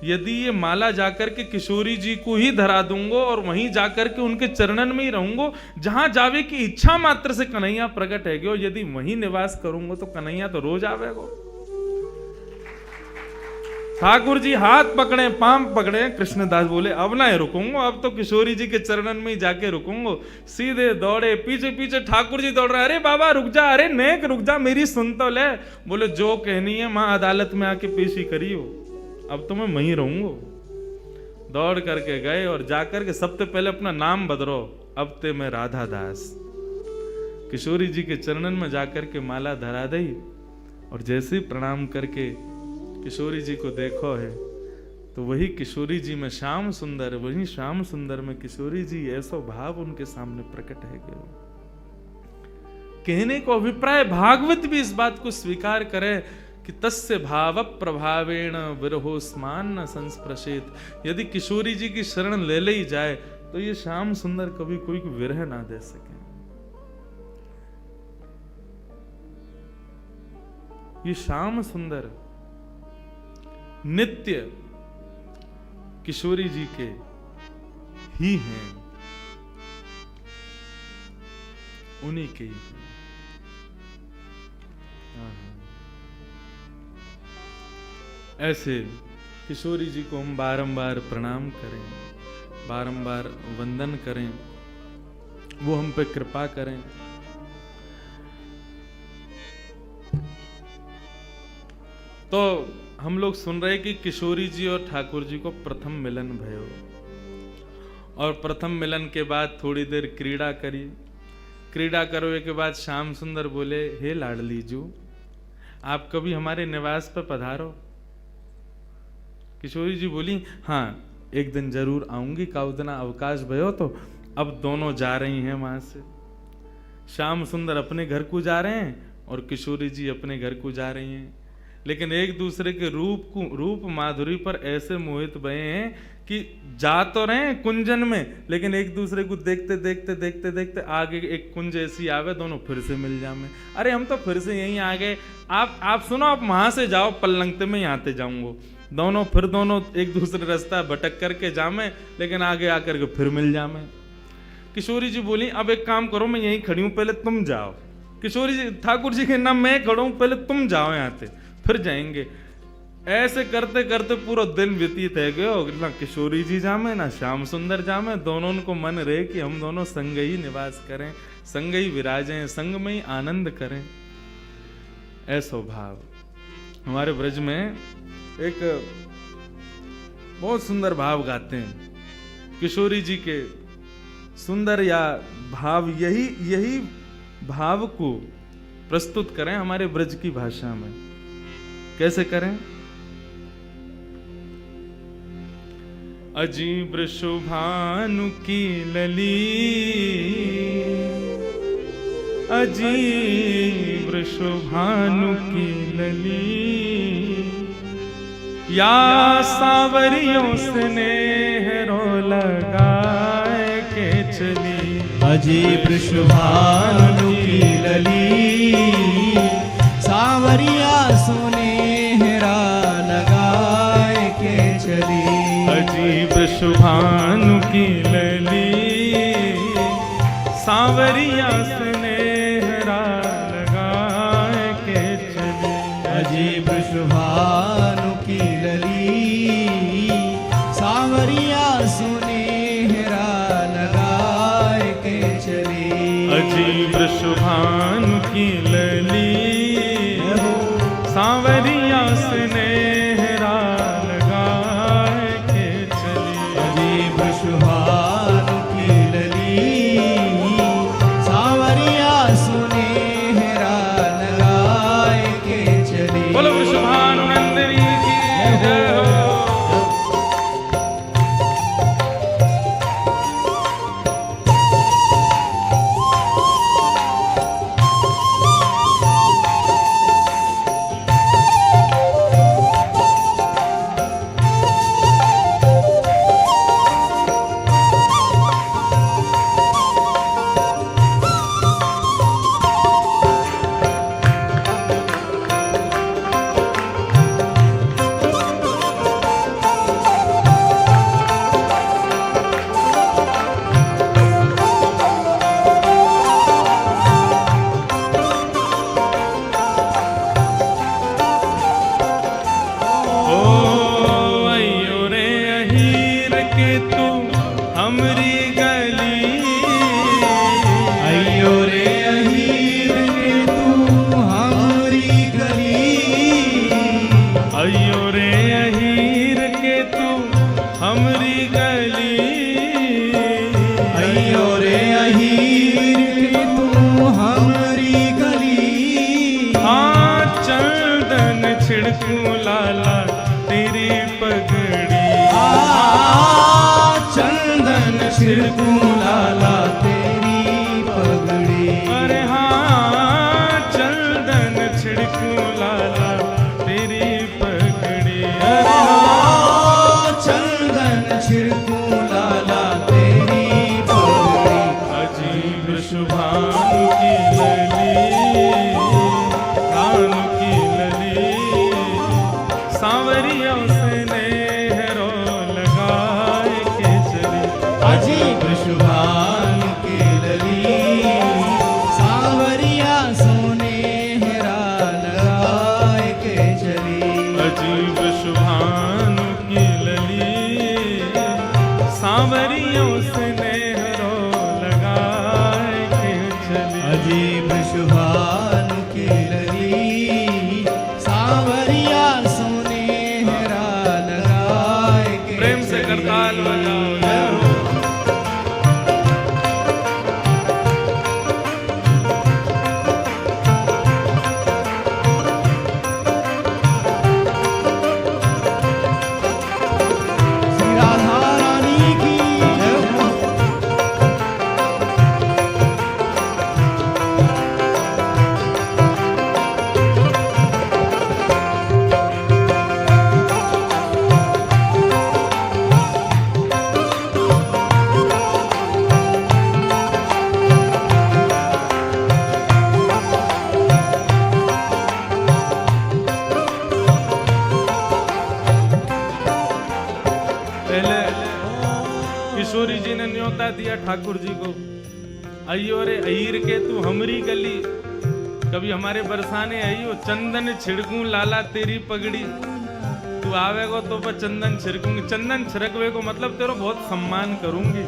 यदि ये माला जाकर के किशोरी जी को ही धरा दूंगा और वहीं जाकर के उनके चरणन में ही रहूंगा, जहां जावे की इच्छा मात्र से कन्हैया प्रकट है गयो, यदि वहीं निवास करूंगा तो कन्हैया तो रोज आवेगो। ठाकुर जी हाथ पकड़े, पांव पकड़े। कृष्णदास बोले अब ना रुकूंगा, अब तो किशोरी जी के चरणन में ही जाके रुकूंगा। सीधे दौड़े, पीछे पीछे ठाकुर जी दौड़ रहे, अरे बाबा रुक जा, अरे नेक रुक जा, मेरी सुन तो ले। बोले जो कहनी है मां अदालत में आके पेशी करियो, अब तो मैं वहीं रहूंगा। दौड़ करके गए और जाकर के सबसे पहले अपना नाम बदलो, अब ते मैं राधा दास। किशोरी जी के चरणन में जाकर के माला धरा दी और जैसे ही प्रणाम करके किशोरी जी को देखो है तो वही किशोरी जी में श्याम सुंदर, वही श्याम सुंदर में किशोरी जी, ऐसा भाव उनके सामने प्रकट है गयो। कहने को अभिप्राय भागवत भी इस बात को स्वीकार करे कि तस्य भाव प्रभावेण विरहोस्मान न संस्पृशेत। यदि किशोरी जी की शरण ले ली जाए तो ये श्याम सुंदर कभी कोई को विरह ना दे सके। ये श्याम सुंदर नित्य किशोरी जी के ही हैं, उन्हीं के ही हैं। ऐसे किशोरी जी को हम बारंबार प्रणाम करें, बारंबार वंदन करें, वो हम पे कृपा करें। तो हम लोग सुन रहे कि किशोरी जी और ठाकुर जी को प्रथम मिलन भयो, और प्रथम मिलन के बाद थोड़ी देर क्रीड़ा करी। क्रीड़ा करने के बाद श्याम सुंदर बोले, हे लाडली जू, आप कभी हमारे निवास पर पधारो। किशोरी जी बोली, हाँ एक दिन जरूर आऊंगी, काउदना अवकाश भयो तो। अब दोनों जा रही हैं वहां से, श्याम सुंदर अपने घर को जा रहे हैं और किशोरी जी अपने घर को जा रही हैं, लेकिन एक दूसरे के रूप माधुरी पर ऐसे मोहित भये हैं कि जा तो रहे हैं कुंजन में, लेकिन एक दूसरे को देखते देखते देखते देखते आगे एक कुंज ऐसी आवे, दोनों फिर से मिल जामे। अरे हम तो फिर से यहीं आ गए, आप सुनो, आप वहां से जाओ पल्लंगते में, यहाँ से जाऊंगा। दोनों एक दूसरे रास्ता भटक करके जामे, लेकिन आगे आकर के फिर मिल जामे। किशोरी जी बोली, अब एक काम करो, मैं यहीं खड़ी हूं, पहले तुम जाओ। किशोरी जी, ठाकुर जी के नाम मैं खड़ा हूं, पहले तुम जाओ यहाँ से, फिर जाएंगे। ऐसे करते करते पूरा दिन व्यतीत है गयो, ना किशोरी जी जामे ना श्याम सुंदर जामे। दोनों को मन रहे कि हम दोनों संग ही निवास करें, संग ही विराजें, संग में ही आनंद करें। ऐसा भाव हमारे ब्रज में एक बहुत सुंदर भाव गाते हैं किशोरी जी के, सुंदर या भाव, यही भाव को प्रस्तुत करें हमारे ब्रज की भाषा में। कैसे करें? अजी वृषभानु की लली, अजी वृषभानु की लली, या सावरियों स्नेह रो लगाए के चली। अजी वृषभानु की लली सावरिया सुनेहरा लगाए के चली। अजी वृषभानु की लली सावरिया स्नेहरा लगाए के चली। अजी वृषभानु की लली सावरिया सुनेहरा लगाए के चली। अजी वृषभानु की लली सावरिया स्नेहरा लगाए के चली। अजी वृषभानु की लली सावरिया सुनेहरा लगाए के चली। बोलो वृषभानु नंदिनी की जय हो। छिड़कूं लाला तेरी पगड़ी। चंदन छिड़कूं लाला तेरी पगड़ी। अरे हाँ चंदन छिड़कूं लाला तेरी पगड़ी। अरे हाँ चंदन छिड़कूं लाला तेरी पगड़ी। अजी वृषभानु की लली कानु की लली सावरियों स्नेह रो लगाए के चली। अजी वृषभानु की लली सावरिया सुनेहरा लगाए के चली। अजी वृषभानु की लली सावरियों स्नेह रो लगाए के चली। अजी वृषभानु की लली सावरिया सुनेहरा लगाए के प्रेम से करताल बजाओ जय हो। श्री राधा रानी की जय हो। पहले किशोरी जी ने न्योता दिया ठाकुर जी को, अयो रे अहीर के तू हमरी गली, कभी हमारे बरसाने अयो चंदन छिड़कूं लाला तेरी पगड़ी। तू आवेगो तो पर चंदन छिड़कूंगी, चंदन छिड़कवे को मतलब तेरा बहुत सम्मान करूंगी।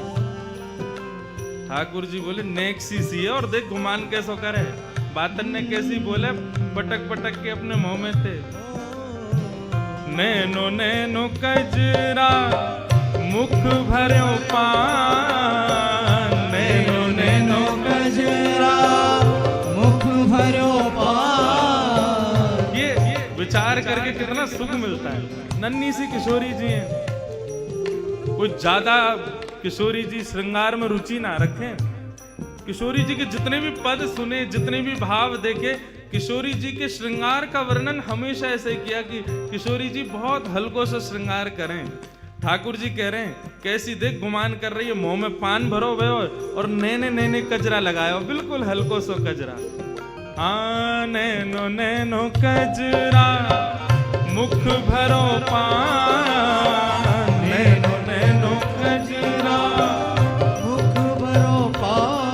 ठाकुर जी बोले नेक्सी सी है और देख गुमान कैसो करे। बातन ने कैसी बोले पटक पटक के अपने मुंह में थे। नैनो नैनो कजरा मुख भर्यो पान। नैनो नैनो कजरा मुख भरो पान। ये विचार करके कितना सुख मिलता है। नन्ही सी किशोरी जी हैं, कुछ ज्यादा किशोरी जी श्रृंगार में रुचि ना रखें। किशोरी जी के जितने भी पद सुने, जितने भी भाव देखे, किशोरी जी के श्रृंगार का वर्णन हमेशा ऐसे किया कि किशोरी जी बहुत हल्को से श्रृंगार करें। ठाकुर जी कह रहे हैं कैसी देख गुमान कर रही है, मुंह में पान भरो भे और नैने नैने कजरा लगायो, बिल्कुल हल्को सो कजरा। हाँ नैनो नैनो कजरा मुख भरो पान, नैनो नैनो कजरा मुख भरो पान।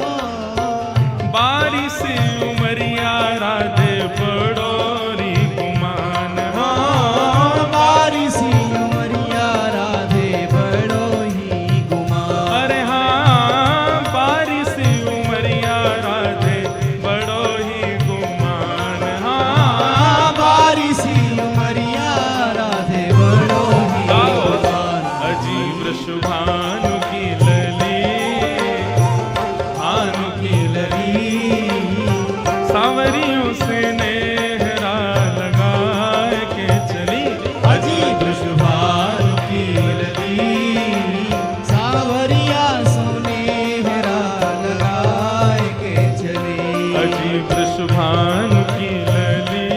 बारी सी उमरिया राधे बड़ोरी गुमान। हाँ बारी सी उमरिया राधे बड़ो ही गुमान। अरे हाँ बारी सी उमरिया राधे बड़ो ही गुमान। हाँ बारी सी उमरिया राधे बड़ो ही गुमान। अजीब शुभानु की लली, भानु की लली, सावरियों से नेहरा लगाए के चली। अजीब शुभानु की लली, सावरिया सुनेहरा लगाए के चली। अजीब शुभानु की लली,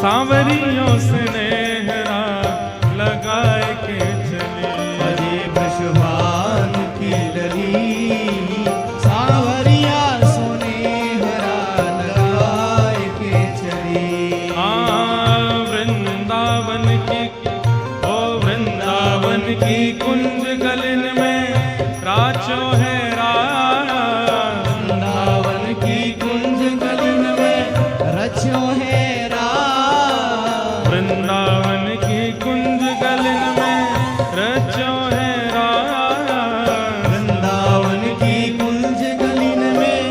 सावरियों से नेहरा लगाए के चली। अजीब शुभानु की लली, सावरिया सुनेहरा लगाए के चली। वृंदावन की, ओ वृंदावन की कुंज गलन में राचो है राज। वृंदावन की कुंज गलिन में रचो है राज। वृंदावन की कुंज गलन में रचो है राज। वृंदावन की कुंज गलिन में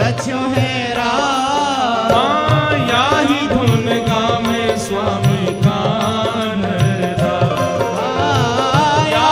रचो है राज। हाँ याही धुन गावे स्वामी कान्हा। या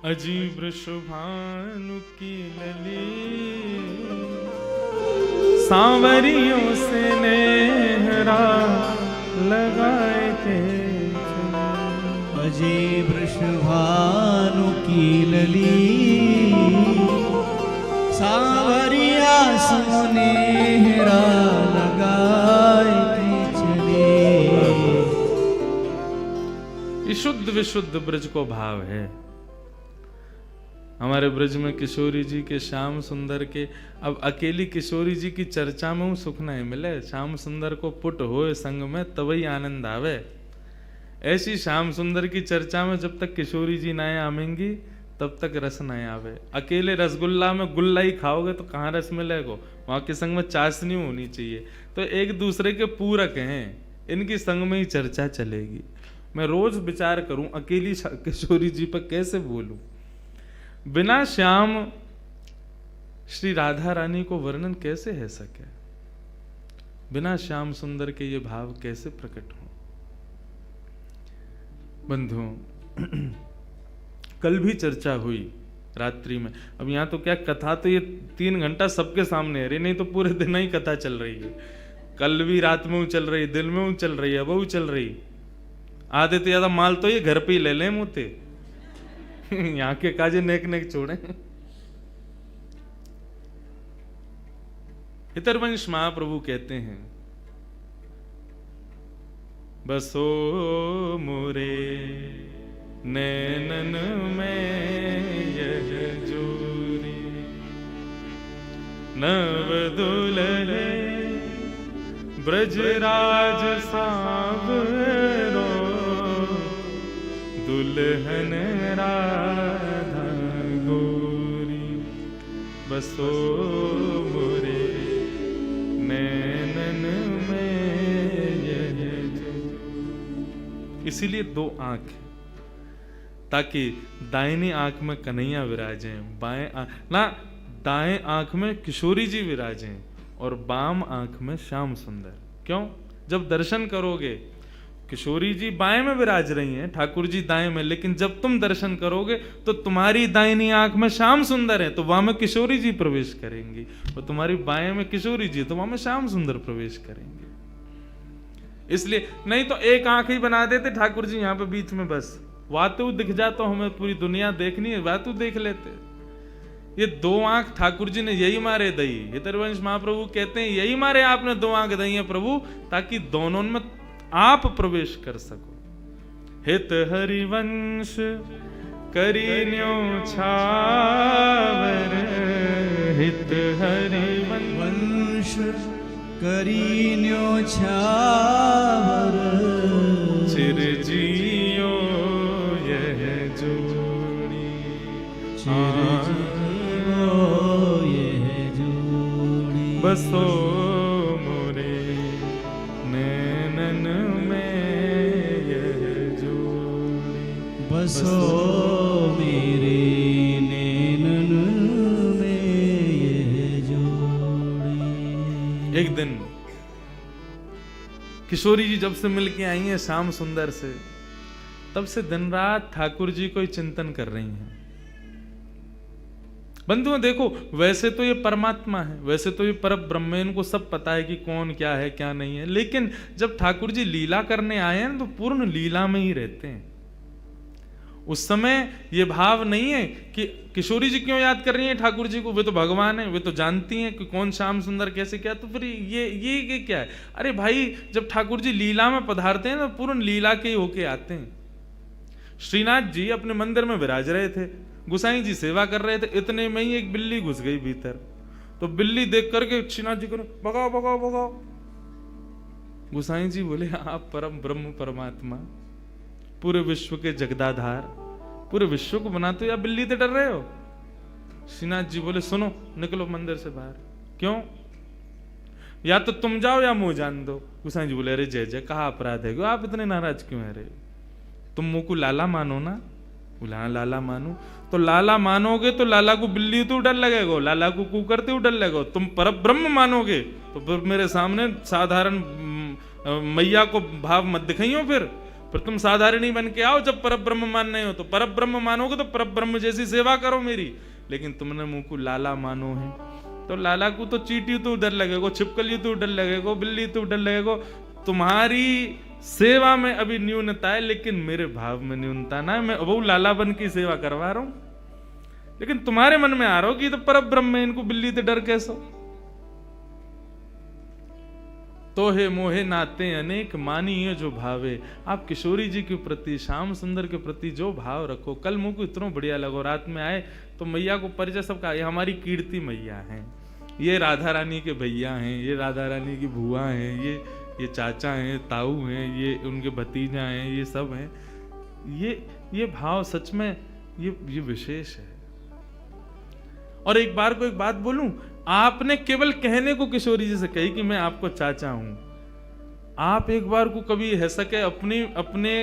अजीब शुभानु की लली, सांवरियों से नेहरा लगाए थे। अजीब शुभानु की लली, सांवरिया सोनेहरा लगाए चले। ये शुद्ध विशुद्ध ब्रज को भाव है। हमारे ब्रज में किशोरी जी के, श्याम सुंदर के, अब अकेली किशोरी जी की चर्चा में सुख नहीं मिले। श्याम सुंदर को पुट होए संग में तभी आनंद आवे। ऐसी श्याम सुंदर की चर्चा में जब तक किशोरी जी नहीं आवेंगी तब तक रस नहीं आवे। अकेले रसगुल्ला में गुल्ला ही खाओगे तो कहाँ रस मिलेगा? वहां के संग में चाशनी होनी चाहिए। तो एक दूसरे के पूरक हैं, इनकी संग में ही चर्चा चलेगी। मैं रोज विचार करूं अकेली किशोरी जी पर कैसे बोलूं। बिना श्याम श्री राधा रानी को वर्णन कैसे है सके? बिना श्याम सुंदर के ये भाव कैसे प्रकट हो? बंधुओं, कल भी चर्चा हुई रात्रि में। अब यहाँ तो क्या कथा, तो ये 3 घंटा सबके सामने है, नहीं तो पूरे दिन ही कथा चल रही है। कल भी रात में चल रही, दिन में चल रही, अब चल रही। आधे तो ज्यादा माल तो ये घर पे ही ले लें मुते। यहाँ के काजे नेक नेक छोड़े। इतरवंश महाप्रभु कहते हैं, बसो मोरे नैनन में यह जोरी, नव दुल्हे ब्रजराज सांवरो, दुल्हन राधा गोरी। बसो मोरे नैनन में यह जोरी। इसीलिए 2 आंख, ताकि दाहिनी आंख में कन्हैया विराजें, बाएं ना दाएं आंख में किशोरी जी विराजें और बाम आंख में श्याम सुंदर। क्यों? जब दर्शन करोगे किशोरी जी बाएं में विराज रही हैं, ठाकुर जी दाएं में, लेकिन जब तुम दर्शन करोगे तो तुम्हारी दाहिनी आंख में श्याम सुंदर है तो वहां में किशोरी जी प्रवेश करेंगी, और तुम्हारी बाएं में किशोरी जी तो वहां में श्याम सुंदर प्रवेश करेंगे। इसलिए नहीं तो एक आंख ही बना देते ठाकुर जी यहाँ पे बीच में, बस वातु दिख जा तो हमें पूरी दुनिया देखनी है, वातु देख लेते। ये 2 आंख ठाकुर जी ने यही मारे दई। हितरवंश महाप्रभु कहते हैं यही मारे आपने 2 आंख दई है प्रभु, ताकि दोनों में आप प्रवेश कर सको। हित हरिवंश करीन्यो छावर, हित हरिवंश करीन्यो छावर, चिरजियो यह जोड़ी, चिरजियो यह जोड़ी। बसो मोरे नैनन में यह जोड़ी, बसो मेरे नैनन में यह जोड़ी। एक दिन किशोरी जी जब से मिलके आई हैं श्याम सुंदर से, तब से दिन रात ठाकुर जी को चिंतन कर रही हैं। बंधुओं देखो, वैसे तो ये परमात्मा है, वैसे तो ये पर ब्रह्म है, इनको सब पता है कि कौन क्या है क्या नहीं है, लेकिन जब ठाकुर जी लीला करने आए हैं तो पूर्ण लीला में ही रहते हैं। उस समय ये भाव नहीं है कि किशोरी जी क्यों याद कर रही हैं ठाकुर जी को, वे तो भगवान है, वे तो जानती हैं कि कौन श्याम सुंदर कैसे क्या, तो फिर ये क्या है। अरे भाई, जब ठाकुर जी लीला में पधारते हैं तो पूर्ण लीला के ही होके आते हैं। श्रीनाथ जी अपने मंदिर में विराज रहे थे, गुसाई जी सेवा कर रहे थे, इतने में ही एक बिल्ली घुस गई भीतर। तो बिल्ली देख करके श्रीनाथ जी को भगाओ भगाओ भगाओ। गुसाई जी बोले, आप परम ब्रह्म परमात्मा, पूरे विश्व के जगदाधार, पूरे विश्व को बनाते हो, या बिल्ली से डर रहे हो? श्रीनाथ जी बोले, सुनो, निकलो मंदिर से बाहर। क्यों? या तो तुम जाओ या मुंह जान दो। गुसाई जी बोले, अरे जय जय, कहा अपराध है, आप इतने नाराज क्यों है? तुम मुंह को लाला मानो ना। बोला, हाँ लाला मानो। तो लाला मानोगे तो लाला को बिल्ली तो डर लगेगा, लाला को कुकर तो डर लगेगा। तुम पर ब्रह्म मानोगे तो फिर मेरे सामने साधारण मैया को भाव मत दिखाइयो। फिर फिर तुम साधारणी बन के आओ। जब परब्रह्म मानने हो तो परब्रह्म मानोगे तो परब्रह्म जैसी सेवा करो मेरी। लेकिन तुमने मुंह को लाला मानो है तो लाला को तो चींटी तो डर लगेगो, छिपकली तो डर लगेगो, बिल्ली तो डर लगेगो। तुम्हारी सेवा में अभी न्यूनता है लेकिन मेरे भाव में न्यूनता ना है। मैं वो लाला बन की सेवा करवा रहा हूं लेकिन तुम्हारे मन में आ रहा हो कि तो परब्रह्म है, इनको बिल्ली से डर कैसो। तो हे मोहे नाते अनेक मानिए जो भावे। आप किशोरी जी के प्रति, श्याम सुंदर के प्रति जो भाव रखो। कल मुंह को इतना बढ़िया लगो, रात में आए तो मैया को परिचय सबका, ये हमारी कीर्ति मैया हैं, ये राधा रानी के भैया हैं, ये राधा रानी की बुआ हैं, ये चाचा हैं, ताऊ हैं, ये उनके भतीजा हैं, ये सब हैं। ये भाव सच में ये विशेष है। और एक बार को एक बात बोलूं, आपने केवल कहने को किशोरी जी से कही कि मैं आपको चाचा हूं। आप एक बार को कभी है सके अपने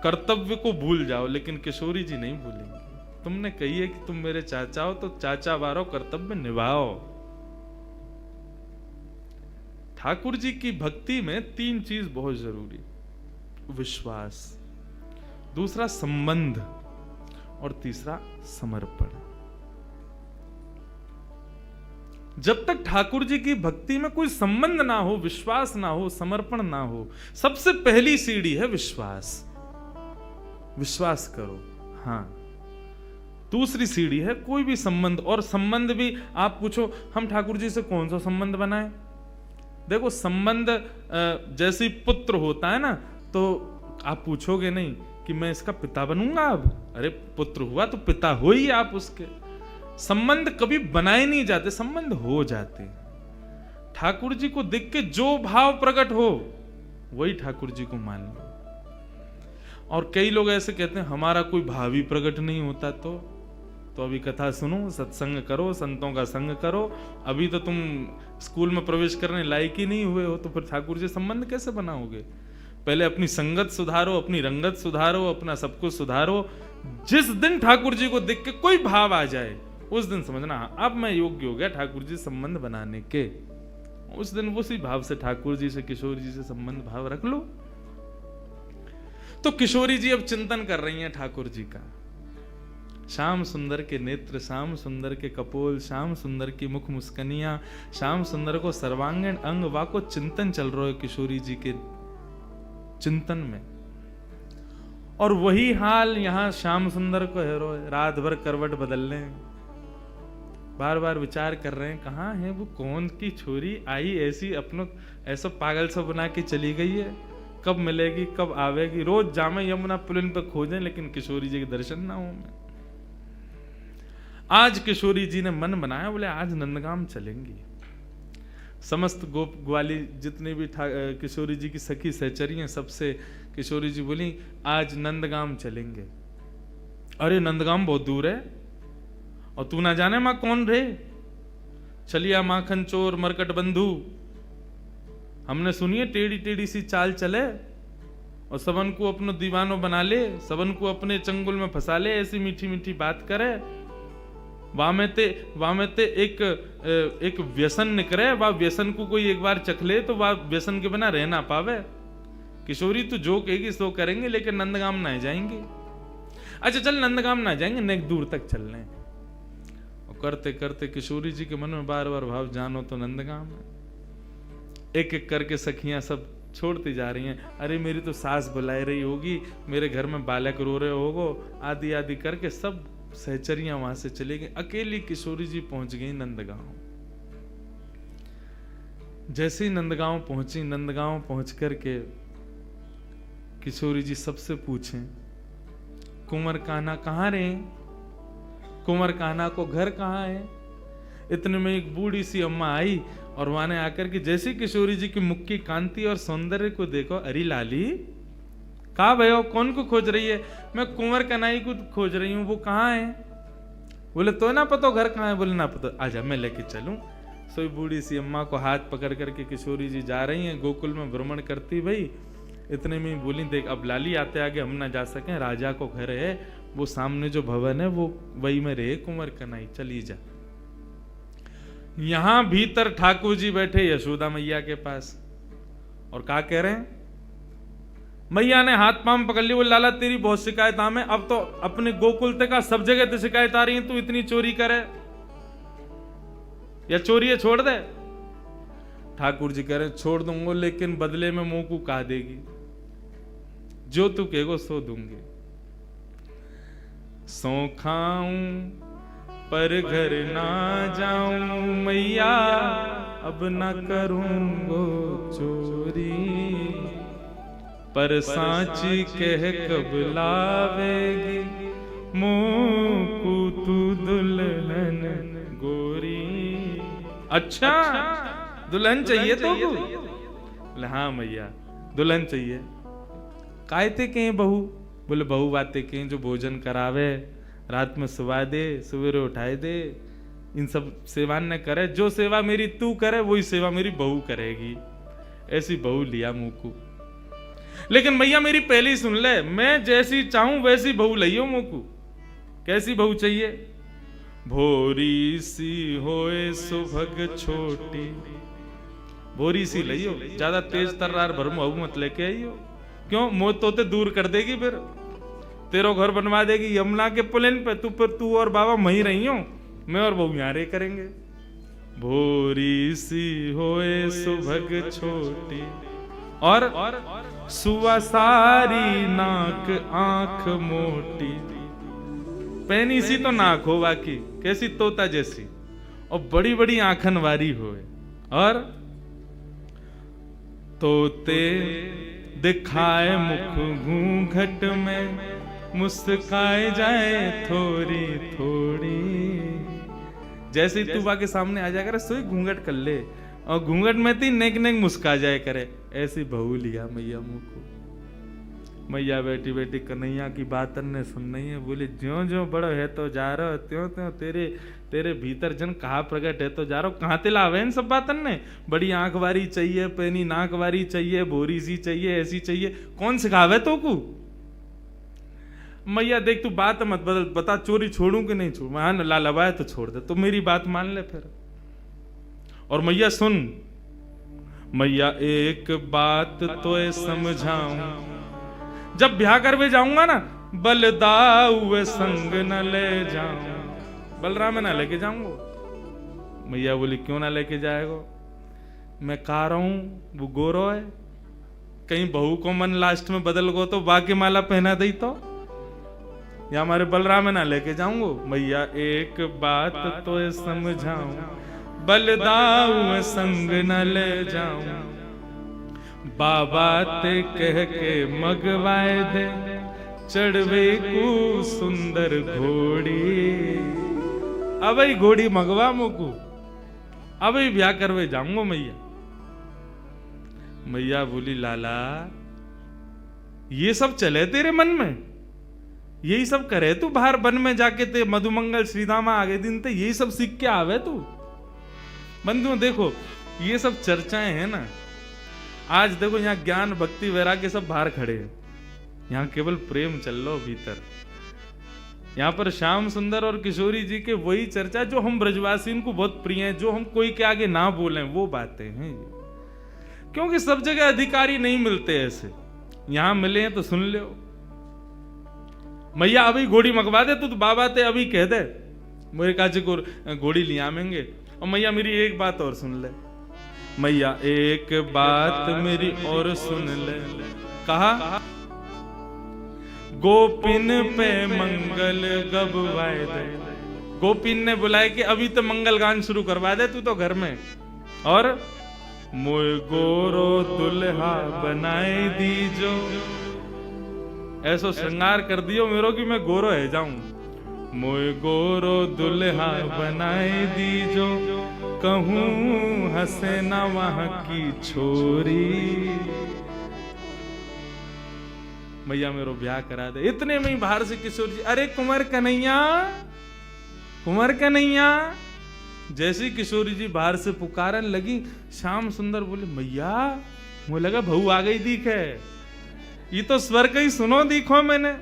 कर्तव्य को भूल जाओ, लेकिन किशोरी जी नहीं भूलेंगे। तुमने कही है कि तुम मेरे चाचा हो तो चाचा वारो कर्तव्य निभाओ। ठाकुर जी की भक्ति में 3 चीज बहुत जरूरी, विश्वास, दूसरा संबंध और तीसरा समर्पण। जब तक ठाकुर जी की भक्ति में कोई संबंध ना हो, विश्वास ना हो, समर्पण ना हो, सबसे पहली सीढ़ी है विश्वास। विश्वास करो, हां। दूसरी सीढ़ी है कोई भी संबंध। और संबंध भी आप पूछो हम ठाकुर जी से कौन सा संबंध बनाए। देखो संबंध जैसे पुत्र होता है ना, तो आप पूछोगे नहीं कि मैं इसका पिता बनूंगा अब। अरे पुत्र हुआ तो पिता हो ही आप उसके। संबंध कभी बनाए नहीं जाते, संबंध हो जाते हैं। ठाकुर जी को देख के जो भाव प्रकट हो वही ठाकुर जी को मान लो। और कई लोग ऐसे कहते हैं हमारा कोई भाव ही प्रकट नहीं होता तो अभी कथा सुनो, सत्संग करो, संतों का संग करो। अभी तो तुम स्कूल में प्रवेश करने लायक ही नहीं हुए हो तो फिर ठाकुर जी संबंध कैसे बनाओगे। पहले अपनी संगत सुधारो, अपनी रंगत सुधारो, अपना सब कुछ सुधारो। जिस दिन ठाकुर जी को देख के कोई भाव आ जाए उस दिन समझना अब मैं योग्य हो गया ठाकुर जी संबंध बनाने के। उस दिन उसी भाव से ठाकुर जी से, किशोरी जी से संबंध भाव रख लो। तो किशोरी जी अब चिंतन कर रही हैं ठाकुर जी का। श्याम सुंदर के नेत्र, श्याम सुंदर के कपोल, श्याम सुंदर की मुख मुस्कनियां, श्याम सुंदर को सर्वांगीण अंग वा को चिंतन चल रहा है किशोरी जी के चिंतन में। और वही हाल यहां श्याम सुंदर को है। रात भर करवट बदल रहे हैं, बार बार विचार कर रहे हैं कहाँ है वो, कौन की छोरी आई ऐसी अपनों ऐसा पागल सा बना के चली गई है, कब मिलेगी, कब आवेगी। रोज जामे यमुना पुलिन पर खोजें लेकिन किशोरी जी के दर्शन ना हो। आज किशोरी जी ने मन बनाया, बोले आज नंदगाम चलेंगी। समस्त गोप ग्वाली जितने भी किशोरी जी की सखी सहचरी हैं सबसे किशोरी जी बोली आज नंदगाम चलेंगे। अरे नंदगाम बहुत दूर है और तू ना जाने मां कौन रे, चलिया माखन चोर मरकट बंधु। हमने सुनिए टेढ़ी टेढ़ी सी चाल चले और सबन को अपनो दीवानो बना ले, सबन को अपने चंगुल में फंसा ले, ऐसी मीठी मीठी बात करे। वामेते एक व्यसन निकले, वह व्यसन को कोई एक बार चख ले तो वह व्यसन के बिना रह ना पावे। किशोरी तू जो कहेगी सो करेंगे लेकिन नंदगाम ना जाएंगे। अच्छा चल नंदगाम ना जाएंगे, नेक दूर तक चल रहे। और करते करते किशोरी जी के मन में बार बार भाव जानो तो नंदगाम है। एक एक करके सखियां सब छोड़ती जा रही हैं। अरे मेरी तो सास बुला रही होगी, मेरे घर में बालक रो रहे होगो, आदि आदि करके सब सहचरियां वहां से चली गई। अकेली किशोरी जी पहुंच गई नंदगांव। जैसे ही नंदगांव पहुंची, नंदगांव पहुंच करके किशोरी जी सबसे पूछें कुंवर कान्हा कहाँ रहे, कुंवर कान्हा को घर कहाँ है। इतने में एक बूढ़ी सी अम्मा आई और वहां ने आकर के जैसे किशोरी जी की मुख की कांति और सौंदर्य को देखो, अरे लाली कहा भयो, कौन को खोज रही है। मैं कुंवर कन्हई को खोज रही हूँ, वो कहाँ है। बोले तो ना पता घर कहाँ है। बोले ना पता, आजा मैं लेके चलूं। सोई बूढ़ी सी अम्मा को हाथ पकड़ करके किशोरी जी जा रही हैं गोकुल में भ्रमण करती। भाई इतने में बोली देख अब लाली आते आगे हम ना जा सके, राजा को घर है, वो सामने जो भवन है वो वही में रहे कुंवर कन्हई, चली जा। यहां भीतर ठाकुर जी बैठे यशोदा मैया के पास और क्या कह रहे हैं, मैया ने हाथ पांव पकड़ लिया, बोले लाला तेरी बहुत शिकायत हमें, अब तो अपने गोकुल तक का सब जगह तो शिकायत आ रही है, तू इतनी चोरी करे या चोरी है छोड़ दे। ठाकुर जी कह रहे छोड़ दूंगा, लेकिन बदले में मुंह को कहा देगी, जो तू कहेगो सो दूंगे। सो खाऊं पर घर ना जाऊं मैया, अब ना करूंगो चोरी, पर सांची कह कब लावेगी मुंह को तू दुल्हन गोरी। अच्छा दुल्हन चाहिए तो? बोले हाँ मैया दुल्हन चाहिए। कायते के बहू? बोले बहू बातें के जो भोजन करावे, रात में सुवा दे, सवेरे उठाए दे, इन सब सेवा न करे, जो सेवा मेरी तू करे वही सेवा मेरी बहू करेगी। ऐसी बहू लिया मुंह को। लेकिन मैया मेरी पहली सुन ले, मैं जैसी चाहूं वैसी बहू लइयो मुंह को। कैसी बहू चाहिए? भोरी सी होए सुभग छोटी, भोरी सी लइयो, ज्यादा तेज तर्रार भरमू मत लेके आइयो। क्यों? मौत तो दूर कर देगी, फिर तेरो घर बनवा देगी यमुना के पुलिन पे, तू और बाबा वहीं रही हो, मैं और बहू यहाँ रे करेंगे। भोरी सी होए सुभग छोटी और सुवा सारी नाक आंख मोटी। पहनी सी तो नाक हो बाकी कैसी तोता जैसी, और बड़ी बड़ी आंखन वारी होए, और तोते दिखाए मुख घूंघट में, मुस्काए जाए थोड़ी थोड़ी। जैसे ही तू बा के सामने आ जाए करे सोई घूंघट कर ले, और घूंघट में ती नेक नेक मुस्का जाए करे। ऐसी बहू लिया मैया मुंह को। मैया बेटी बेटी कन्हैया की बात ने सुन रही है। बोले ज्यों ज्यों बड़ो है तो जा रहा, त्यों त्यों तेरे भीतर जन कहा प्रकट है तो जा रहा। कहाँ ते लावे इन सब बातन ने? बड़ी आंख वारी चाहिए, पैनी नाक वारी चाहिए, बोरी सी चाहिए, ऐसी चाहिए, कौन सिखावे तो को? मैया देख तू बात मत बदल, बता चोरी छोड़ू कि नहीं छोड़ू? हाँ लालबाए तो छोड़ दे, तो मेरी बात मान ले फिर। और मैया सुन, मैया एक बात तो समझाऊं, जब ब्याह करवे जाऊंगा ना बलदाऊ संग न ले जाऊं, बलराम ना लेके जाऊंगा। मैया बोली क्यों ना लेके जाएगा? मैं कह रहा हूं वो गोरो है, कहीं बहू को मन लास्ट में बदल गो तो बाकी माला पहना दई तो, या हमारे बलराम ना लेके जाऊंगा। मैया एक बात तो समझाऊं, बलदाऊ संग न ले जाऊं, बाबा ते कह के मगवाए दे चढ़वे को सुंदर घोड़ी। अब घोड़ी मगवा मुकू, अब ब्याह करवे जाऊंगा मैया। मैया बोली लाला ये सब चले तेरे मन में, यही सब करे तू बाहर वन में जाके ते मधुमंगल श्रीधामा आगे दिन ते यही सब सीख के आवे तू। बंधुओं देखो ये सब चर्चाएं हैं ना, आज देखो यहाँ ज्ञान भक्ति वैराग्य सब बाहर खड़े हैं, यहाँ केवल प्रेम चल लो भीतर। यहाँ पर श्याम सुंदर और किशोरी जी के वही चर्चा जो हम ब्रजवासी को बहुत प्रिय है, जो हम कोई के आगे ना बोलें वो बातें हैं। क्योंकि सब जगह अधिकारी नहीं मिलते ऐसे, यहां मिले हैं तो सुन लो। मैया अभी घोड़ी मंगवा दे तू तो बाबा ते अभी कह दे मेरे काजी को घोड़ी ले आवेंगे। और मैया मेरी एक बात और सुन ले, मैया एक बात मेरी और सुन ले। कहा गोपिन पे मंगल गवाए दे। गोपिन ने बुलाए कि अभी तो मंगल गान शुरू करवा दे तू तो घर में, और मोय गोरो दुल्हा बनाए दीजो, ऐसो श्रृंगार कर दियो मेरो कि मैं गोरो है जाऊं। मोय गोरो दुल्हा बनाए दीजो, कहूं हंसे ना वहां की छोरी। मैया मेरो ब्याह करा दे। इतने में ही बाहर से किशोर जी, अरे कुंवर कन्हैया, कुंवर कन्हैया। जैसी किशोरी जी बाहर से पुकारन लगी, श्याम सुंदर बोले मैया मुझे लगा बहू आ गई दिख है, ये तो स्वर का ही सुनो दिखो मैंने।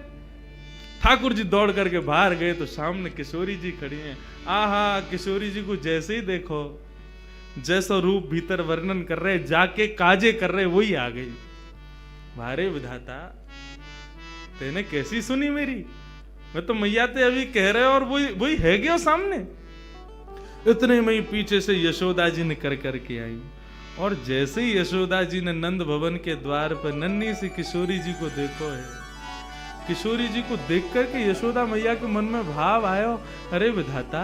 ठाकुर जी दौड़ करके बाहर गए तो सामने किशोरी जी खड़ी हैं। आहा किशोरी जी को जैसे ही देखो, जैसा रूप भीतर वर्णन कर रहे, जाके काजे कर रहे, वही आ गई। वारे विधाता, तेने कैसी सुनी मेरी? मैं तो मैया ते अभी कह रहे और वही है गया सामने। इतने में ही पीछे से यशोदा जी निकल करके आई, और जैसे ही यशोदा जी ने नंद भवन के द्वार पर नन्ही सी किशोरी जी को देखो है, किशोरी जी को देख करके यशोदा मैया के मन में भाव आयो, अरे विधाता,